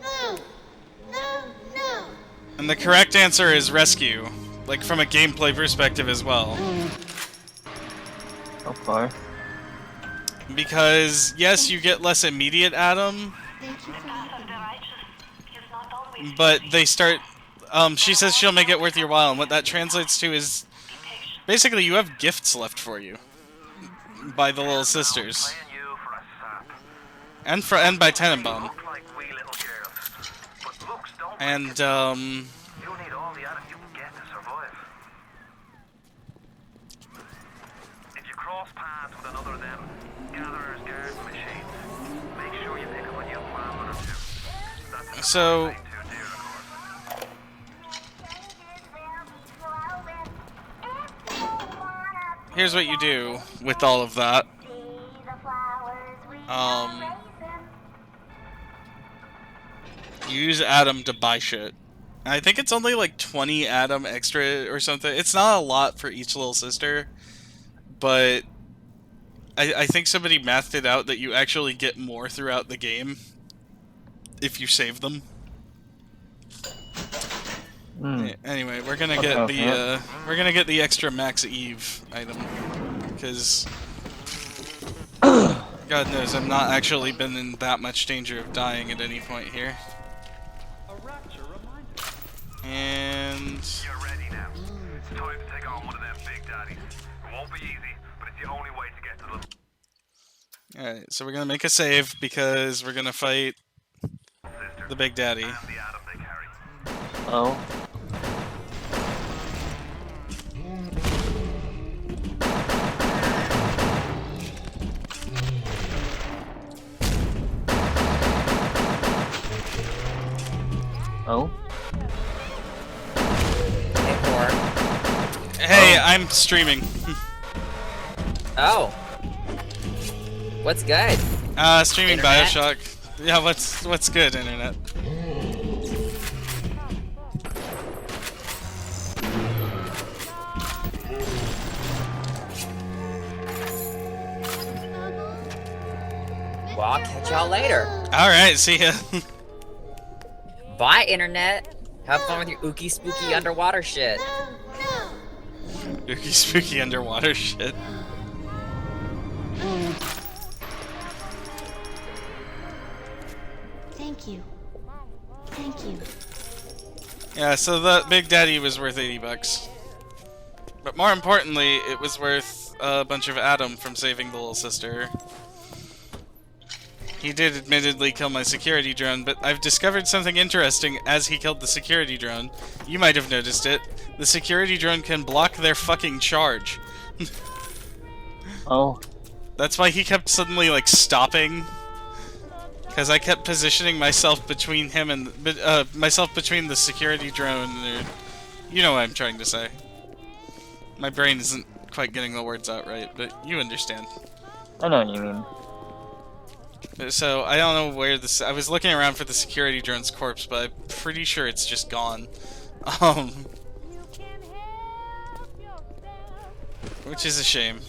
no, no, no. And the correct answer is rescue, like from a gameplay perspective as well. So far. Because, yes, you get less immediate Adam, but they start... she says she'll make it worth your while, and what that translates to is... basically, you have gifts left for you. By the little sisters. And by Tenenbaum. And, You need all the Adam you can get to survive. If you cross paths with another of them gatherers, guards, machines, make sure you pick up a new plan one or two. That's so... here's what you do with all of that. You use Adam to buy shit. I think it's only like 20 Adam extra or something. It's not a lot for each little sister, but I think somebody mathed it out that you actually get more throughout the game if you save them. Anyway, we're gonna get the extra Max Eve item because God knows I'm not actually been in that much danger of dying at any point here. And you're ready now. It's time to take on one of them big daddies. It won't be easy, but it's the only way to get to the... Alright, so we're gonna make a save because we're gonna fight the big daddy. Oh. Oh. Hey, I'm streaming. Oh. What's good? Streaming Internet? BioShock. Yeah, what's good, internet? Well, I'll catch y'all later. Alright, see ya. Bye, internet. Have fun with your ooky spooky underwater shit. Ooky spooky underwater shit. Thank you. Thank you. Yeah, so the Big Daddy was worth $80. But more importantly, it was worth a bunch of Adam from saving the little sister. He did admittedly kill my security drone, but I've discovered something interesting as he killed the security drone. You might have noticed it. The security drone can block their fucking charge. Oh. That's why he kept suddenly, like, stopping. Because I kept positioning myself between him and... myself between the security drone and... You know what I'm trying to say. My brain isn't quite getting the words out right, but you understand. I know what you mean. So, I don't know where this... I was looking around for the security drone's corpse, but I'm pretty sure it's just gone. Which is a shame.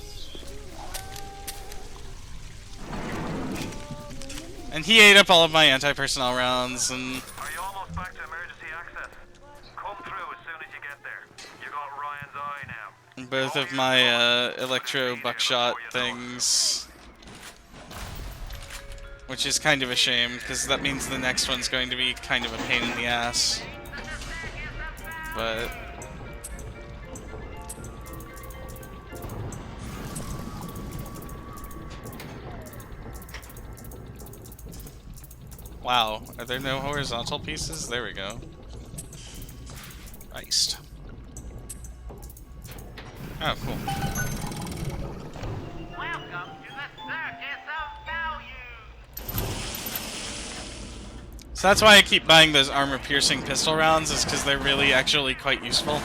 And he ate up all of my anti-personnel rounds, and... Are you almost back to emergency access? Come through as soon as you get there. You got Ryan's eye now. Both of my electro buckshot things. Which is kind of a shame, because that means the next one's going to be kind of a pain in the ass. But... wow, are there no horizontal pieces? There we go. Christ. Oh, cool. Welcome to the circus of value. So that's why I keep buying those armor-piercing pistol rounds, is because they're really actually quite useful.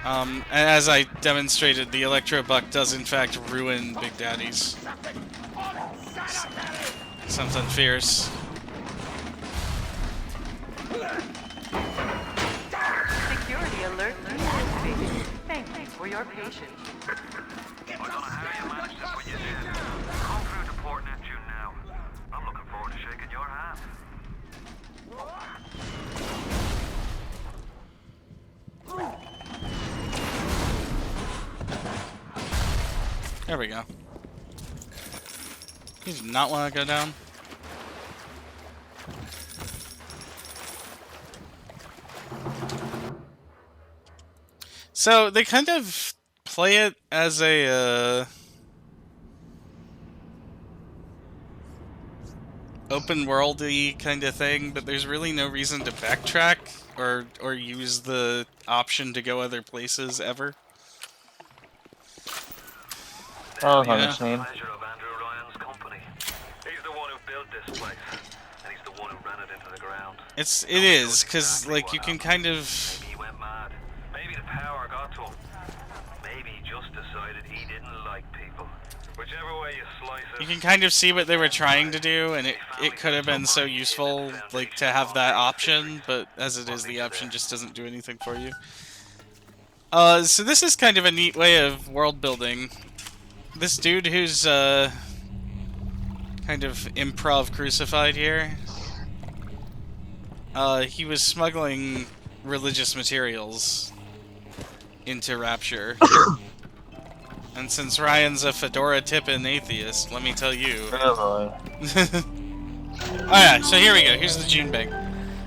And as I demonstrated, the Electro Buck does in fact ruin Big Daddies. Something fierce. Security alert activated. Thank you for your patience. I don't know how you managed it, but you did. Come through to Port Neptune now. I'm looking forward to shaking your hand. There we go. You do not want to go down. So they kind of play it as a open worldy kind of thing, but there's really no reason to backtrack or use the option to go other places ever. Oh, You know? Pleasure of Andrew Ryan's company. He's the one who built this place, and he's the one who ran it into the ground. It is, because like you can kind of... Maybe he went mad. Maybe the power got to him. Maybe he just decided he didn't like people. Whichever way you slice it. You can kind of see what they were trying to do, and it could have been so useful, like, to have that option, but as it is, the option just doesn't do anything for you. So this is kind of a neat way of world building. This dude who's, kind of improv crucified here, he was smuggling religious materials into Rapture. And since Ryan's a fedora tippin' atheist, let me tell you. Oh boy. Oh yeah, so here we go. Here's the June Bank.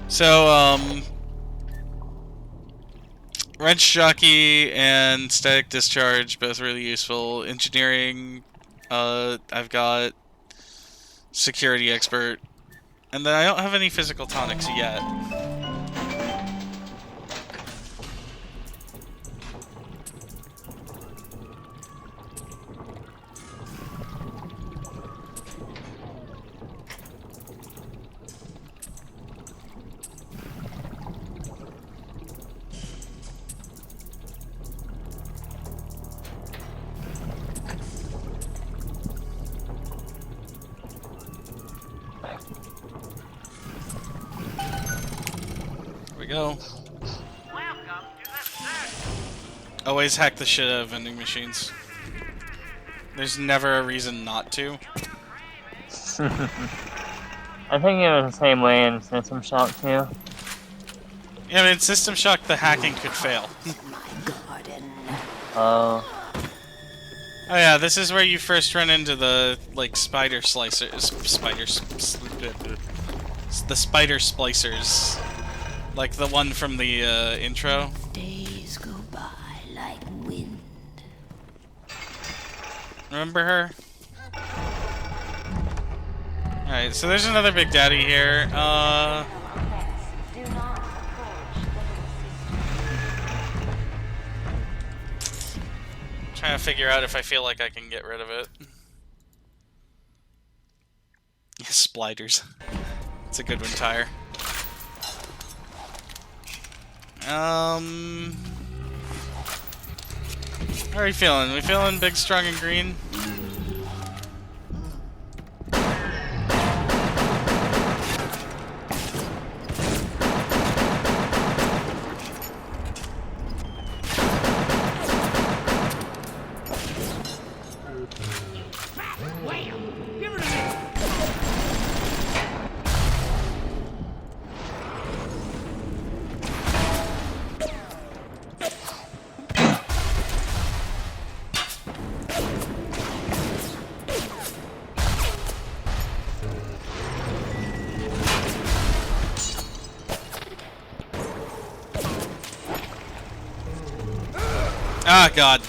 So, wrench jockey and static discharge, both really useful. Engineering, I've got security expert. And then I don't have any physical tonics yet. Go. Always hack the shit out of vending machines. There's never a reason not to. I think it was the same way in System Shock too. Yeah, but in System Shock the hacking could fail. Oh. Oh yeah, this is where you first run into the, like, spider splicers. The spider splicers. Like the one from the intro. Days go by like wind. Remember her? Alright, so there's another Big Daddy here. Trying to figure out if I feel like I can get rid of it. Yeah, spliters. It's a good one, Tyre. How are we feeling? We feeling big, strong, and green? Ah, God.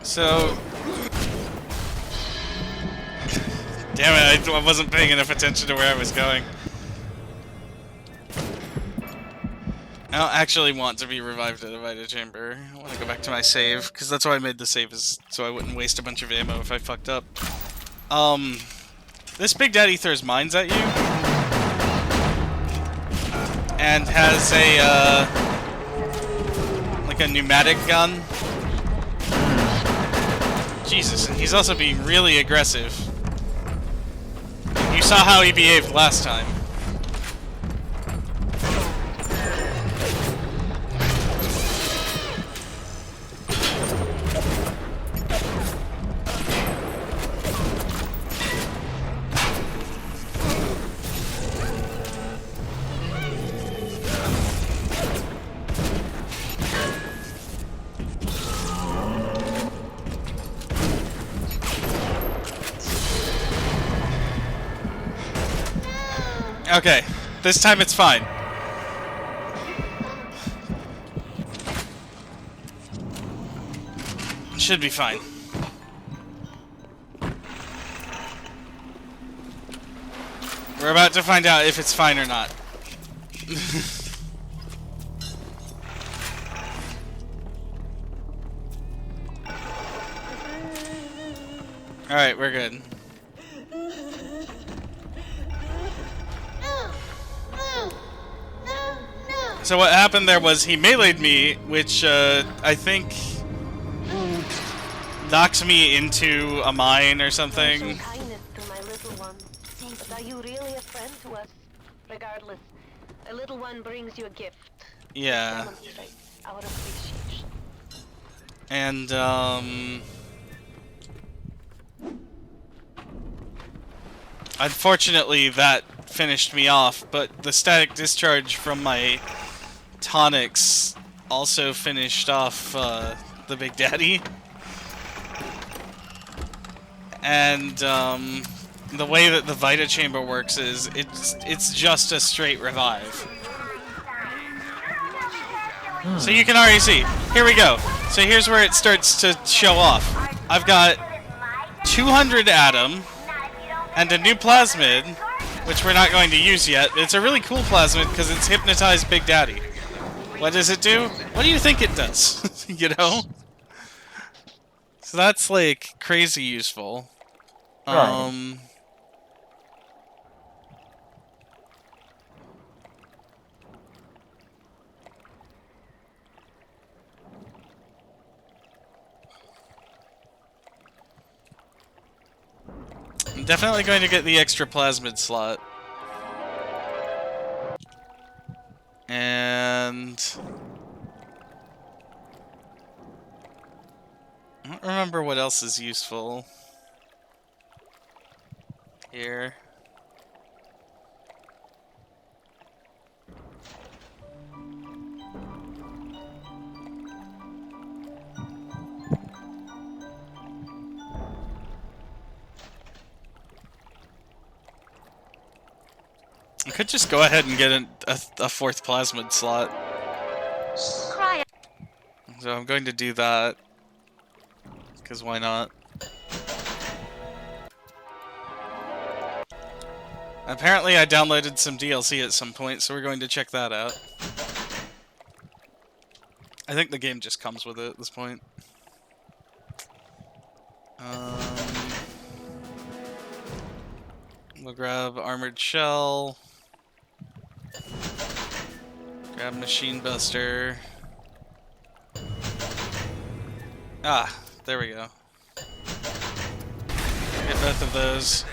So... Damn it, I wasn't paying enough attention to where I was going. I don't actually want to be revived at a Vita Chamber. I want to go back to my save, because that's why I made the save, is so I wouldn't waste a bunch of ammo if I fucked up. This Big Daddy throws mines at you. And has a, like a pneumatic gun. Jesus, and he's also being really aggressive. You saw how he behaved last time. Okay, this time it's fine. Should be fine. We're about to find out if it's fine or not. Alright, we're good. So what happened there was he meleeed me, which I think knocked me into a mine or something. Show kindness to my little one. But are you really a friend to us? Regardless, a little one brings you a gift. Yeah. Demonstrate our appreciation. And unfortunately that finished me off, but the static discharge from my tonics also finished off the Big Daddy. And the way that the Vita Chamber works is it's just a straight revive. So you can already see. Here we go. So here's where it starts to show off. I've got 200 Atom and a new Plasmid, which we're not going to use yet. It's a really cool Plasmid because it's hypnotized Big Daddy. What does it do? What do you think it does? You know? So that's like crazy useful. Right. I'm definitely going to get the extra Plasmid slot. And I don't remember what else is useful here. I could just go ahead and get a fourth Plasmid slot. So I'm going to do that. Because why not? Apparently I downloaded some DLC at some point, so we're going to check that out. I think the game just comes with it at this point. We'll grab Armored Shell. Grab Machine Buster. Ah, there we go. Get both of those.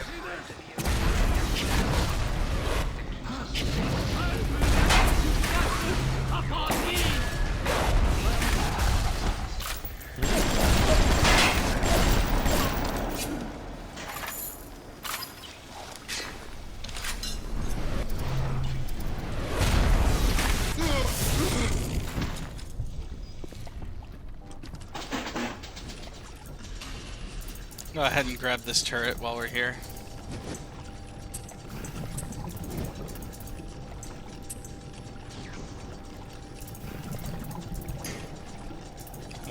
Go ahead and grab this turret while we're here.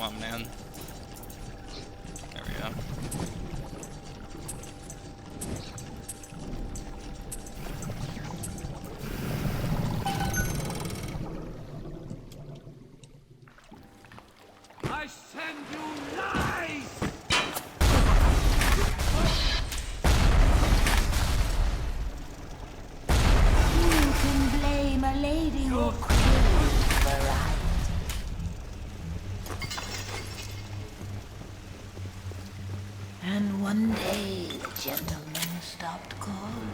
on, man. There we go. I send you lies! You can blame a lady who craves variety. And one day the gentleman stopped calling.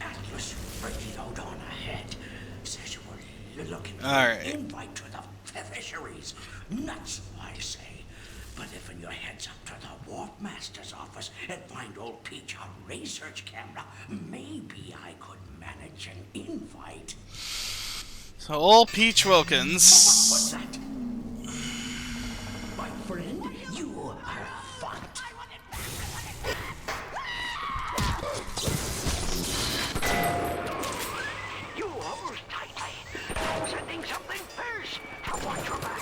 Atlas breaking out on ahead. Says you were looking for All an right. invite to the fisheries. Nuts, I say. But if in your heads up to the Warp Master's office and find old Peach on research camera, maybe I could manage an invite. So, old Peach Wilkins. What's that? My friend, you are fun. You almost tight. I'm sending something first. I want your back.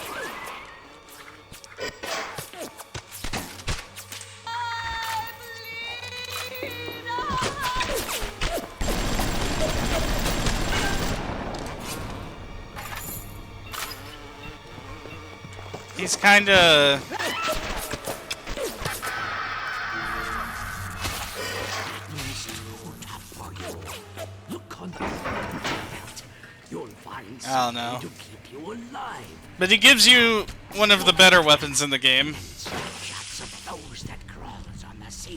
He's kinda... I don't know. But he gives you one of the better weapons in the game.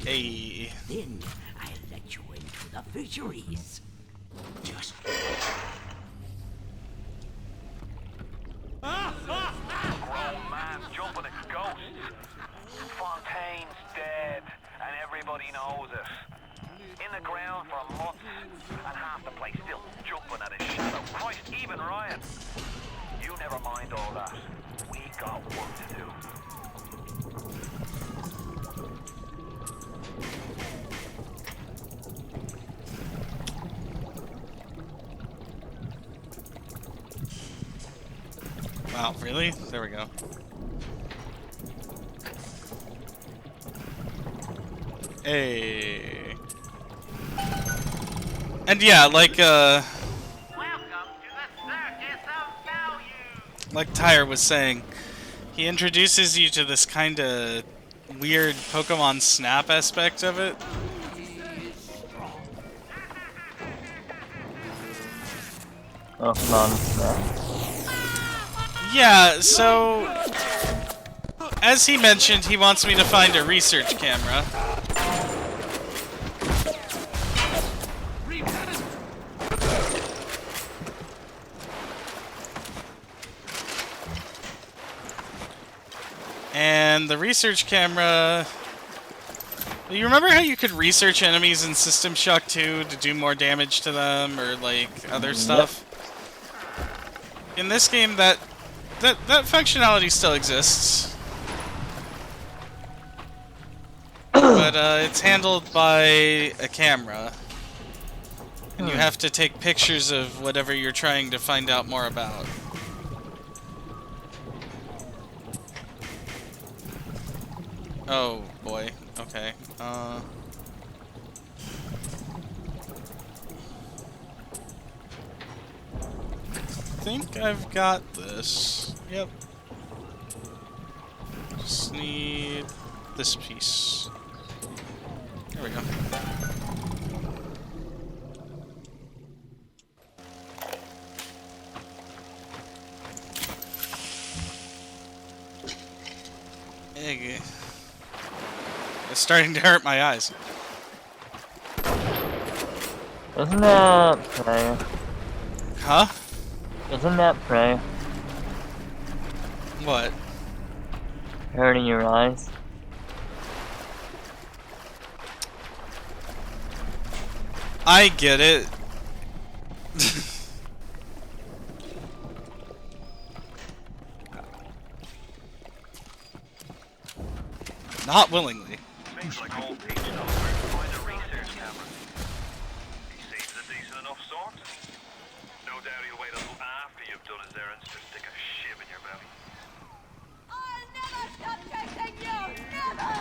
Hey. Then I'll let you into the fisheries. Just grown man jumping at ghosts. Fontaine's dead, and everybody knows it. In the ground for months, and half the place still jumping at his shadow. Christ, even Ryan. You never mind all that. We got work to do. Wow, really? There we go. Hey. And yeah, like Tyre was saying, he introduces you to this kind of weird Pokemon Snap aspect of it. Oh, Snap. Yeah, so as he mentioned, he wants me to find a research camera. And the research camera... You remember how you could research enemies in System Shock 2 to do more damage to them, or like other stuff? Yep. In this game, that functionality still exists. But it's handled by a camera. And you have to take pictures of whatever you're trying to find out more about. Oh boy. Okay. I think I've got this. Yep. Just need this piece. There we go. Egg. It's starting to hurt my eyes. Isn't that prey? Huh? Isn't that prey? What? Hurting your eyes? I get it. Not willingly. Seems like old Peach knows where to find a research camera. He seems a decent enough sort. Dowdy will wait until after you've done his errands to stick a shiv in your belly. I'll never stop chasing you! Never!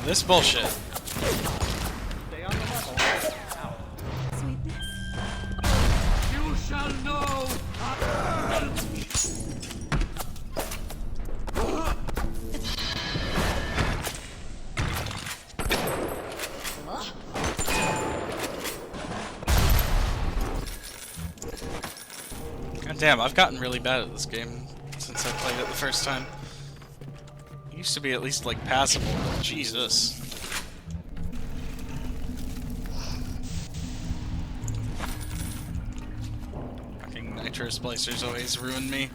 This bullshit. Stay on the level. Sweetness. You shall know. God damn, I've gotten really bad at this game since I played it the first time. It used to be at least, like, passable. Jesus. Fucking nitro splicers always ruin me.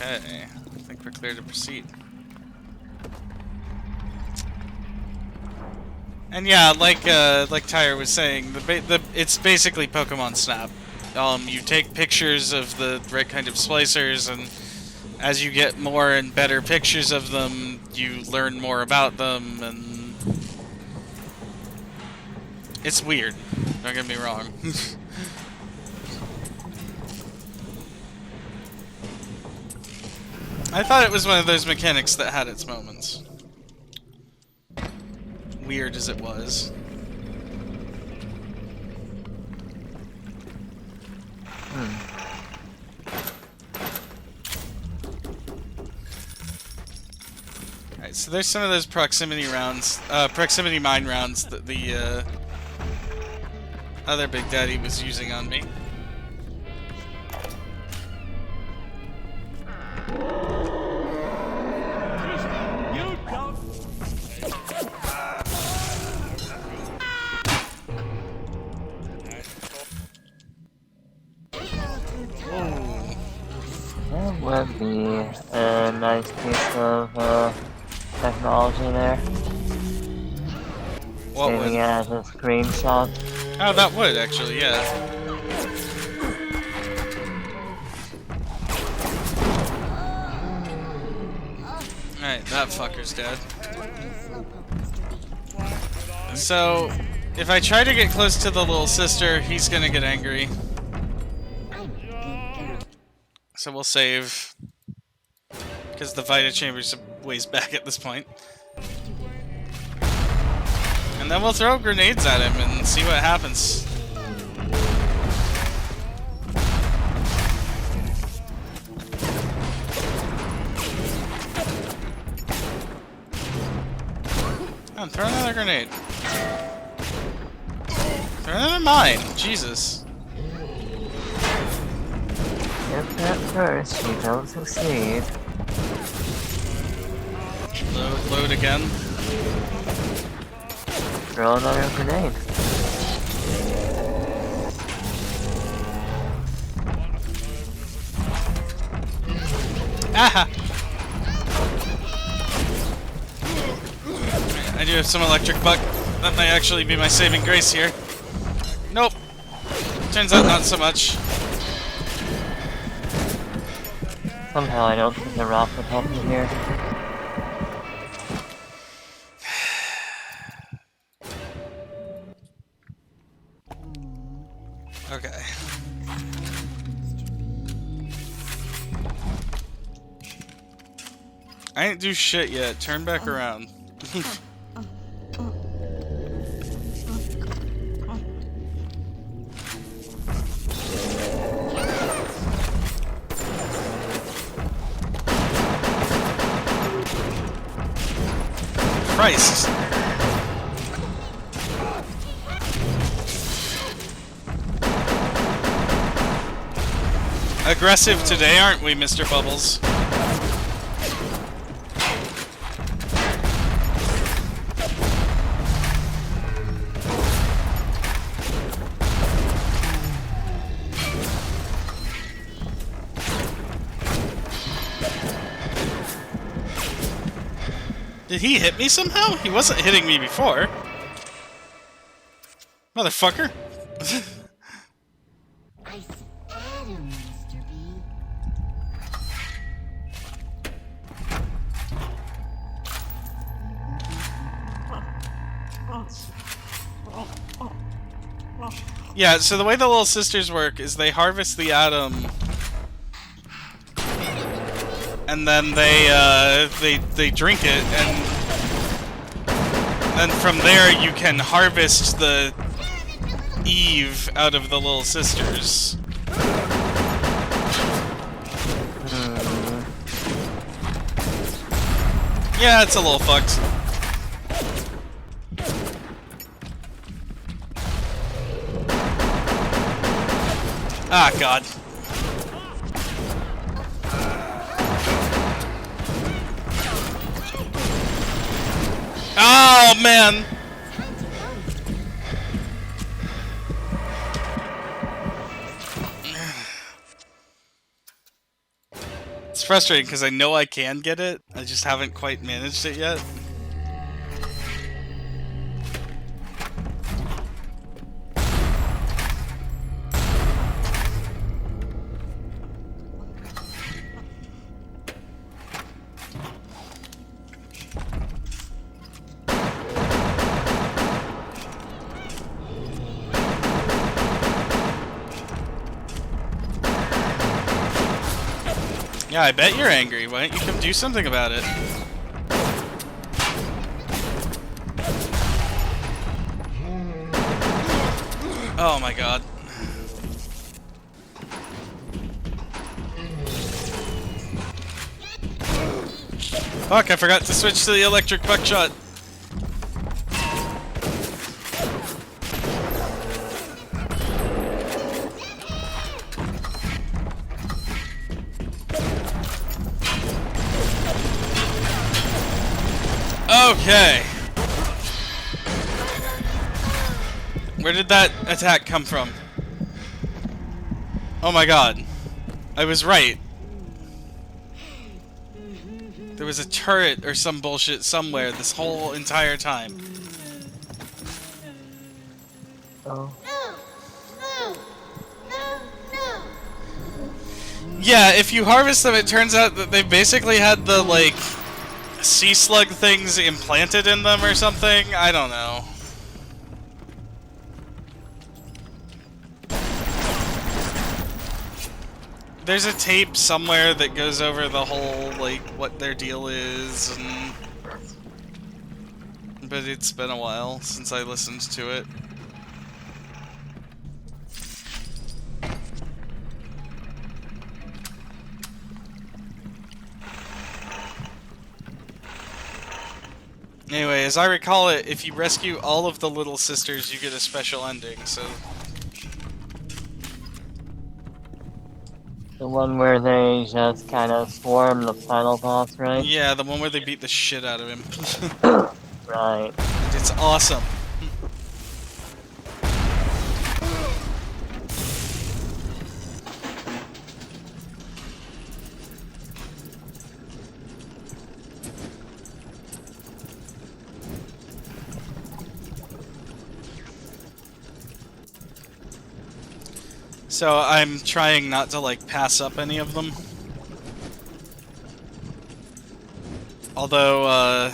Okay, I think we're clear to proceed. And yeah, like Tyre was saying, it's basically Pokemon Snap. You take pictures of the right kind of splicers, and as you get more and better pictures of them, you learn more about them, and it's weird. Don't get me wrong. I thought it was one of those mechanics that had its moments. Weird as it was. Alright, so there's some of those proximity rounds, proximity mine rounds that the other Big Daddy was using on me. You don't. That would be a nice piece of technology there. What Saving would? it as a screenshot. Oh, that would actually, yeah. Alright, that fucker's dead. So, if I try to get close to the little sister, he's gonna get angry. So we'll save. Because the Vita Chamber's a ways back at this point. And then we'll throw grenades at him and see what happens. Oh, throw another grenade. Throw another mine. Jesus. If at first you don't succeed. Load again. Throw another grenade. Aha! I do have some electric bug. That might actually be my saving grace here. Nope. Turns out not so much. Somehow I don't think the rock would help me here. Okay. I ain't do shit yet. Turn back around. Christ. Aggressive today, aren't we, Mr. Bubbles? Did he hit me somehow? He wasn't hitting me before. Motherfucker. Yeah, so the way the Little Sisters work is they harvest the atom, and then they drink it, and then from there you can harvest the Eve out of the Little Sisters. Yeah, it's a little fucked. Ah, God. Oh, man! It's frustrating because I know I can get it, I just haven't quite managed it yet. Yeah, I bet you're angry. Why don't you come do something about it? Oh my God. Fuck, I forgot to switch to the electric buckshot. Okay. Where did that attack come from? Oh my God. I was right. There was a turret or some bullshit somewhere this whole entire time. Oh. Yeah, if you harvest them, it turns out that they basically had the, like, sea slug things implanted in them or something. I don't know. There's a tape somewhere that goes over the whole, like, what their deal is, and... but it's been a while since I listened to it. Anyway, as I recall it, if you rescue all of the Little Sisters, you get a special ending, so... The one where they just kind of swarm the final boss, right? Yeah, the one where they beat the shit out of him. Right. It's awesome. So I'm trying not to, like, pass up any of them. Although,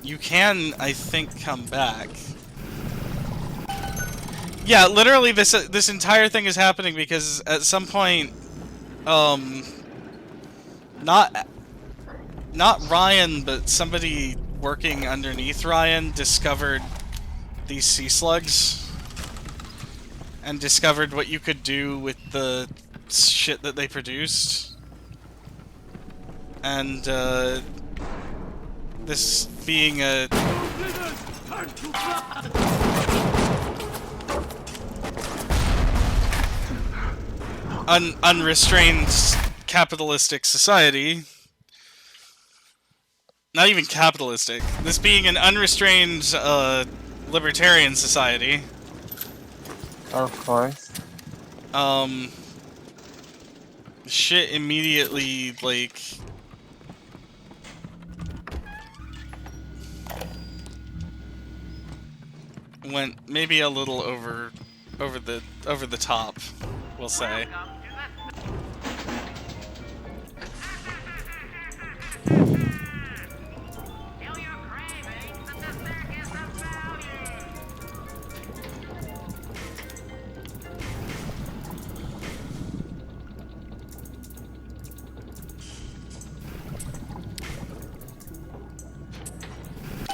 you can, I think, come back. Yeah, literally this entire thing is happening because at some point, not Ryan, but somebody working underneath Ryan discovered these sea slugs. And discovered what you could do with the shit that they produced. And, this being a... unrestrained capitalistic society... Not even capitalistic. This being an unrestrained, libertarian society... Of course. Shit immediately, like... went maybe a little over the top, we'll say.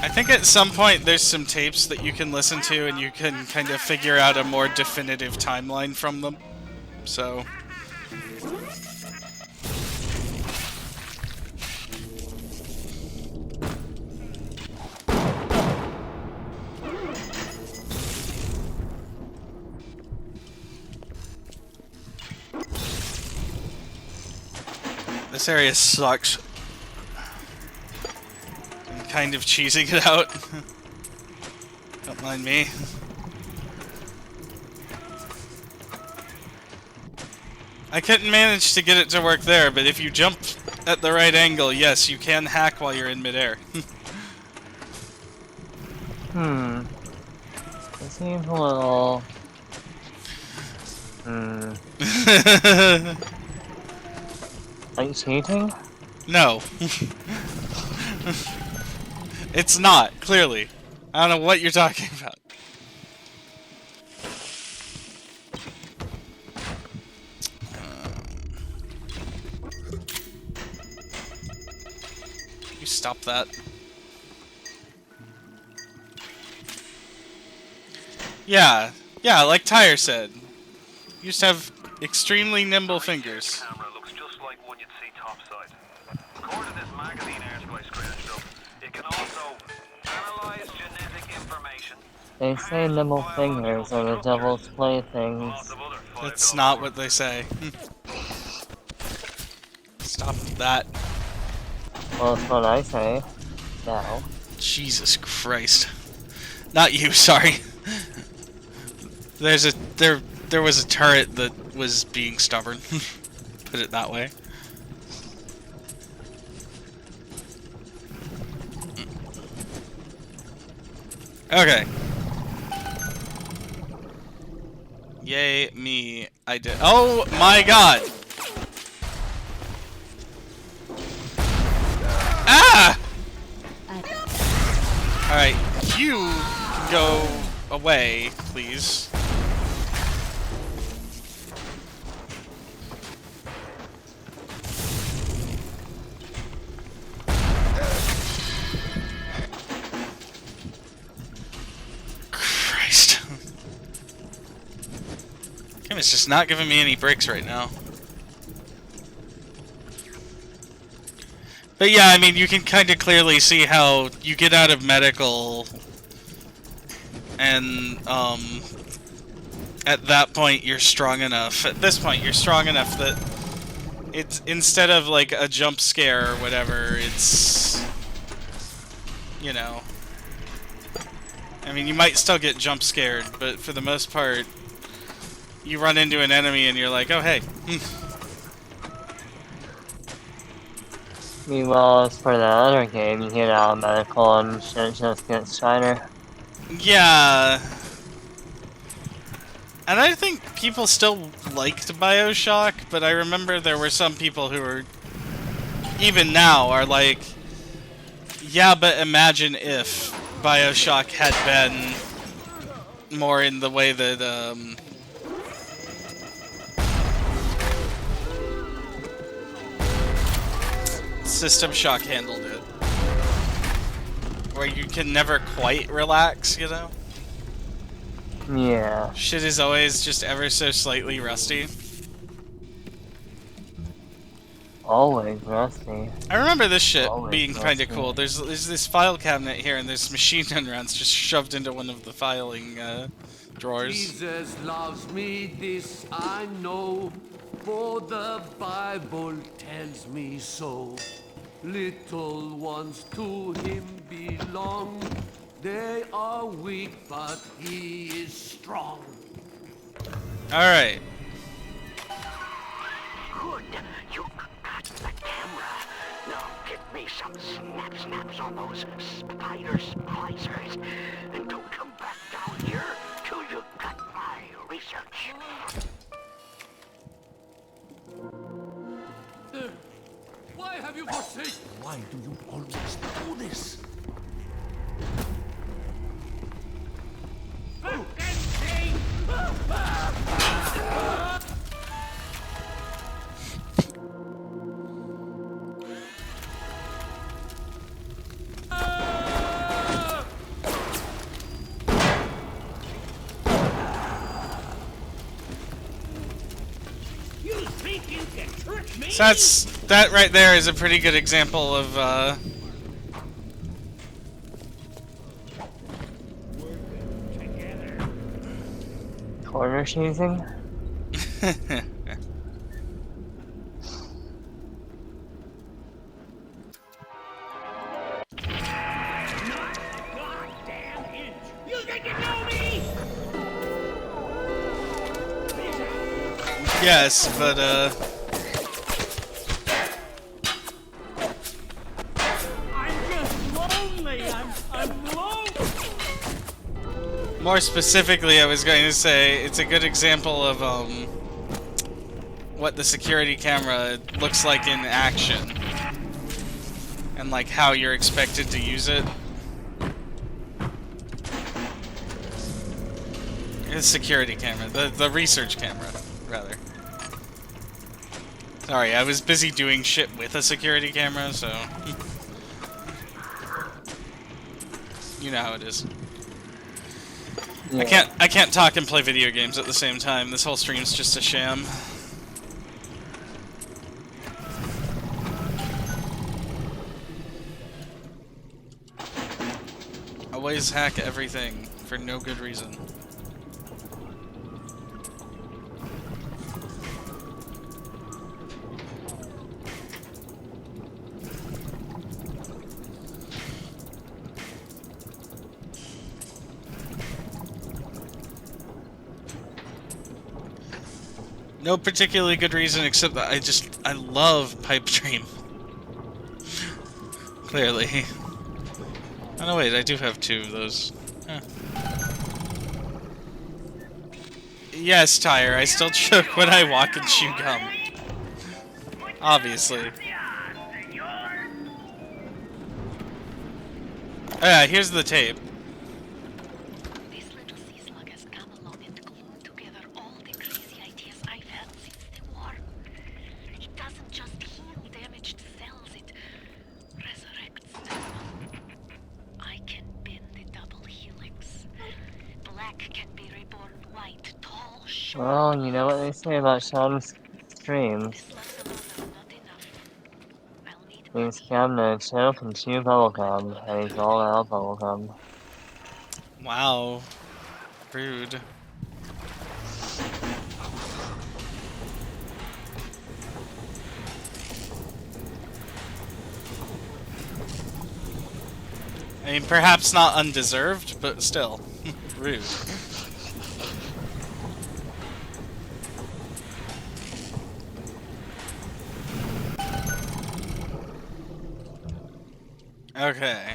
I think at some point there's some tapes that you can listen to and you can kind of figure out a more definitive timeline from them. So... This area sucks. I'm kind of cheesing it out. Don't mind me. I couldn't manage to get it to work there, but if you jump at the right angle, yes, you can hack while you're in midair. It seems a little... Like cheating? No. It's not, clearly. I don't know what you're talking about. You stop that. Yeah, like Tyre said. You used to have extremely nimble fingers. Camera looks just like one you'd see topside. According to this magazine article I scratched up, it can also analyze genetic information. They say nimble fingers are the devil's playthings. That's not what they say. Stop that. Well, that's what I say. Now. Jesus Christ. Not you, sorry. There was a turret that was being stubborn. Put it that way. Okay. Yay, me. I did. Oh my god! Ah! Alright, you can go away, please. Christ. Game is just not giving me any breaks right now. But yeah, I mean, you can kind of clearly see how you get out of medical, and at that point you're strong enough. At this point, you're strong enough that it's, instead of like a jump scare or whatever, it's, you know, I mean, you might still get jump scared, but for the most part, you run into an enemy and you're like, oh hey. Meanwhile, as for the other game, you get out of medical and shit just gets shiner. Yeah. And I think people still liked BioShock, but I remember there were some people who were, even now, are like, yeah, but imagine if BioShock had been more in the way that, System Shock handled it. Where you can never quite relax, you know? Yeah. Shit is always just ever so slightly rusty. Always rusty. I remember this shit Always being kind of rusty. cool. There's this file cabinet here, and there's machine gun rounds just shoved into one of the filing drawers. Jesus loves me, this I know, for the Bible tells me so. Little ones to him belong. They are weak, but he is strong. Alright. Good. You got the camera. Now get me some snaps on those spider splicers. And don't come back down here till you got my research. Why have you forsaken? Why do you always do this? So that right there is a pretty good example of corner chasing. Yes, but I'm just lonely. I'm lonely. more specifically, I was going to say it's a good example of what the security camera looks like in action, and like how you're expected to use it. The security camera, the research camera, rather. Sorry, I was busy doing shit with a security camera, so you know how it is. Yeah. I can't talk and play video games at the same time. This whole stream's just a sham. Always hack everything for no good reason. No particularly good reason except that I love Pipe Dream. Clearly. Oh no, wait, I do have two of those. Huh. Yes, Tyre, I still choke when I walk and chew gum. Obviously. Oh yeah, here's the tape. This little sea slug has come along and glued together all the crazy ideas I've had since the war. It doesn't just heal damaged cells, it resurrects them. I can bend the double helix. Black can be reborn white, tall, short. Well, you know what they say about Sean's streams. He's come to choke and chew bubblegum, and he's all out of bubblegum. Wow. Rude. I mean, perhaps not undeserved, but still. Rude. Okay.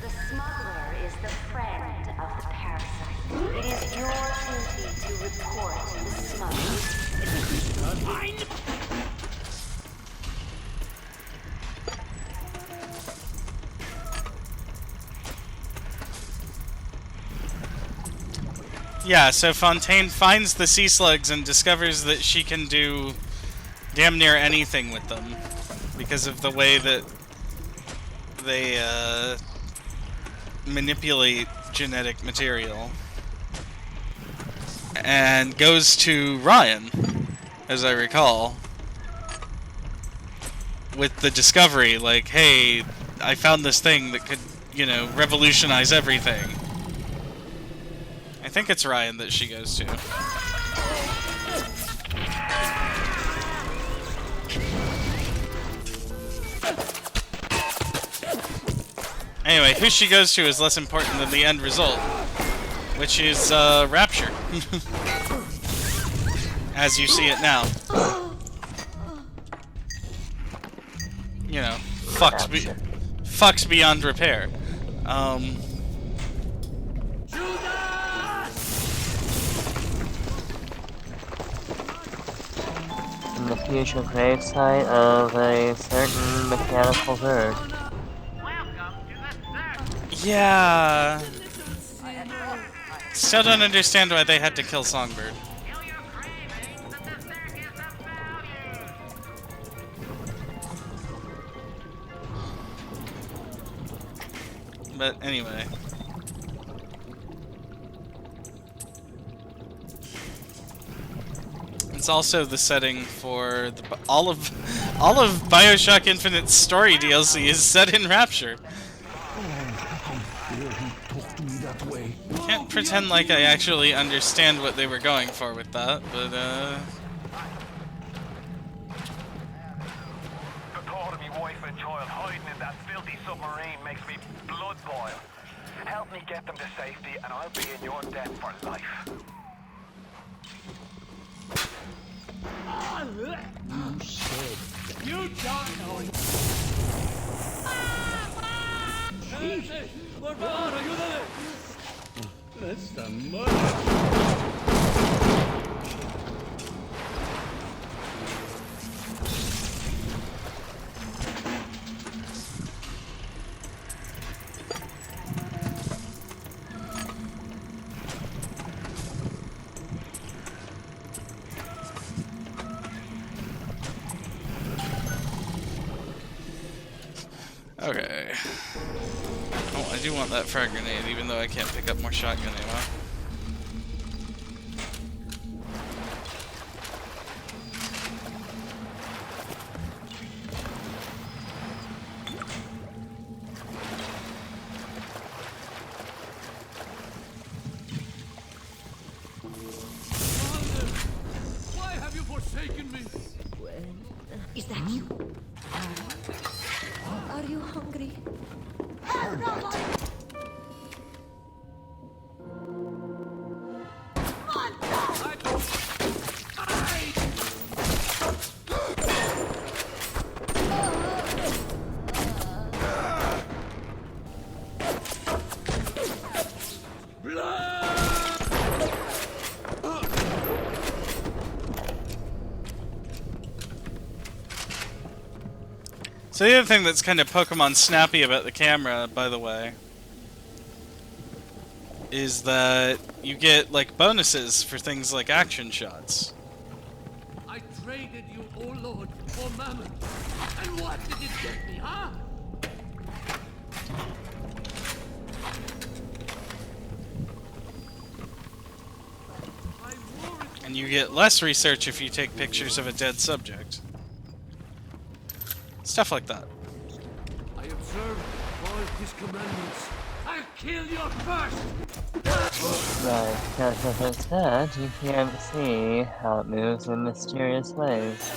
The smuggler is the friend of the parasite. It is your duty to report the smuggler. Yeah, so Fontaine finds the sea slugs and discovers that she can do damn near anything with them because of the way that they manipulate genetic material. And goes to Ryan, as I recall, with the discovery, like, hey, I found this thing that could, you know, revolutionize everything. I think it's Ryan that she goes to. Anyway, who she goes to is less important than the end result, which is Rapture, as you see it now. You know, fucks beyond repair. In the future gravesite of a certain mechanical bird. Yeah. Still don't understand why they had to kill Songbird. But anyway. It's also the setting for all of BioShock Infinite's story DLC is set in Rapture. Can't pretend like I actually understand what they were going for with that, but The thought of me wife and child hiding in that filthy submarine makes me blood boil. Help me get them to safety and I'll be in your debt for life. You should. You don't know. Por favor, ayúdame. Esta okay. Oh, I do want that frag grenade, even though I can't pick up more shotgun ammo. Why have you forsaken me? Is that you? Are you hungry? So the other thing that's kind of Pokemon snappy about the camera, by the way, is that you get like bonuses for things like action shots. I traded you, oh Lord, for Mammon. And what did it get me, huh? And you get less research if you take pictures of a dead subject. Stuff like that. I observed all his commandments. I'll kill you first! Right, because if it's dead, you can't see how it moves in mysterious ways.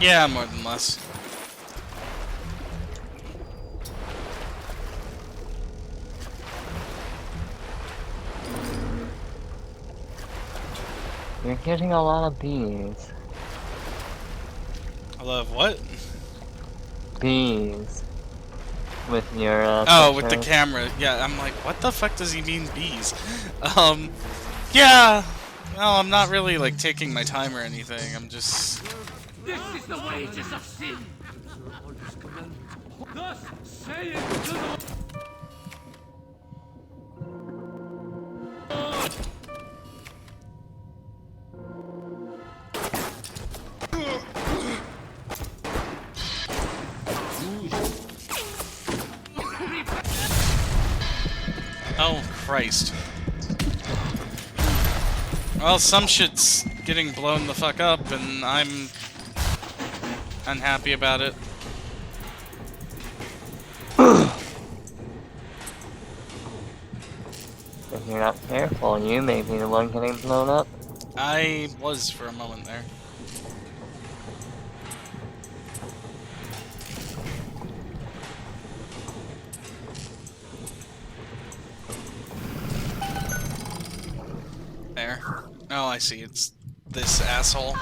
Yeah, more than less. You're getting a lot of bees. I love what? Bees. With your, oh, with the pictures. camera. Yeah, I'm like, what the fuck does he mean bees? Yeah. No, I'm not really, like, taking my time or anything. I'm just... This is the wages of sin! Thus say it to the... Oh, Christ. Well, some shit's getting blown the fuck up, and I'm unhappy about it. If you're not careful, you may be the one getting blown up. I was for a moment there. There. Oh, I see. It's this asshole.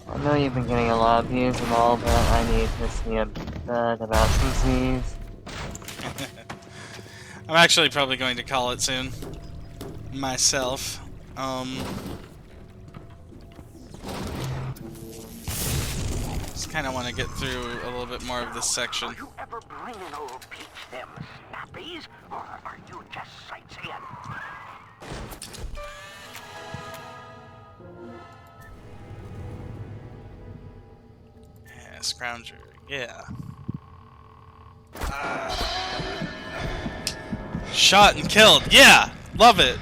I know you've been getting a lot of views and all, but I need to see a bit about some Z's. I'm actually probably going to call it soon. Myself. Just kind of want to get through a little bit more of this section. Are you ever grinning old peach, them snappies, or are you just sightseeing? Yeah, Scrounger. Yeah. Shot and killed. Yeah! Love it.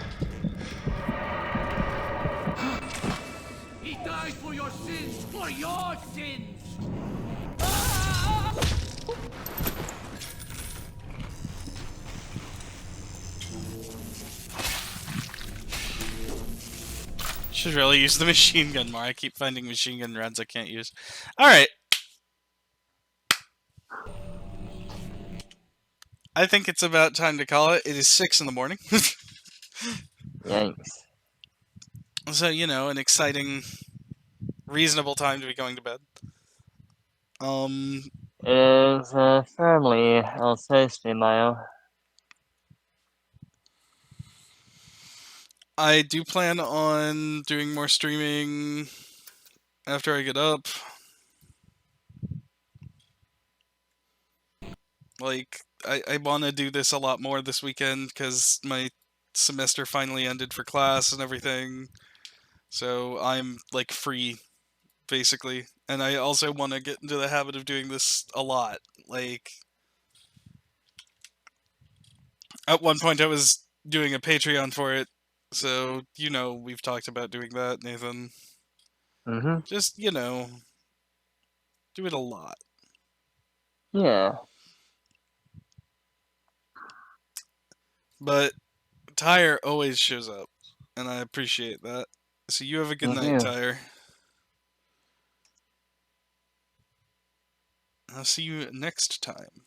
He died for your sins! For your sins! Should really use the machine gun more. I keep finding machine gun runs I can't use. Alright. I think it's about time to call it. It is 6 in the morning. Yikes. So, you know, an exciting, reasonable time to be going to bed. It is firmly El Sexty Mayo. I do plan on doing more streaming after I get up. Like, I want to do this a lot more this weekend because my semester finally ended for class and everything. So I'm, like, free, basically. And I also want to get into the habit of doing this a lot. Like, at one point I was doing a Patreon for it. So, you know, we've talked about doing that, Nathan. Mm-hmm. Just, you know, do it a lot. Yeah. But Tyre always shows up, and I appreciate that. So you have a good Me night, too. Tyre. I'll see you next time.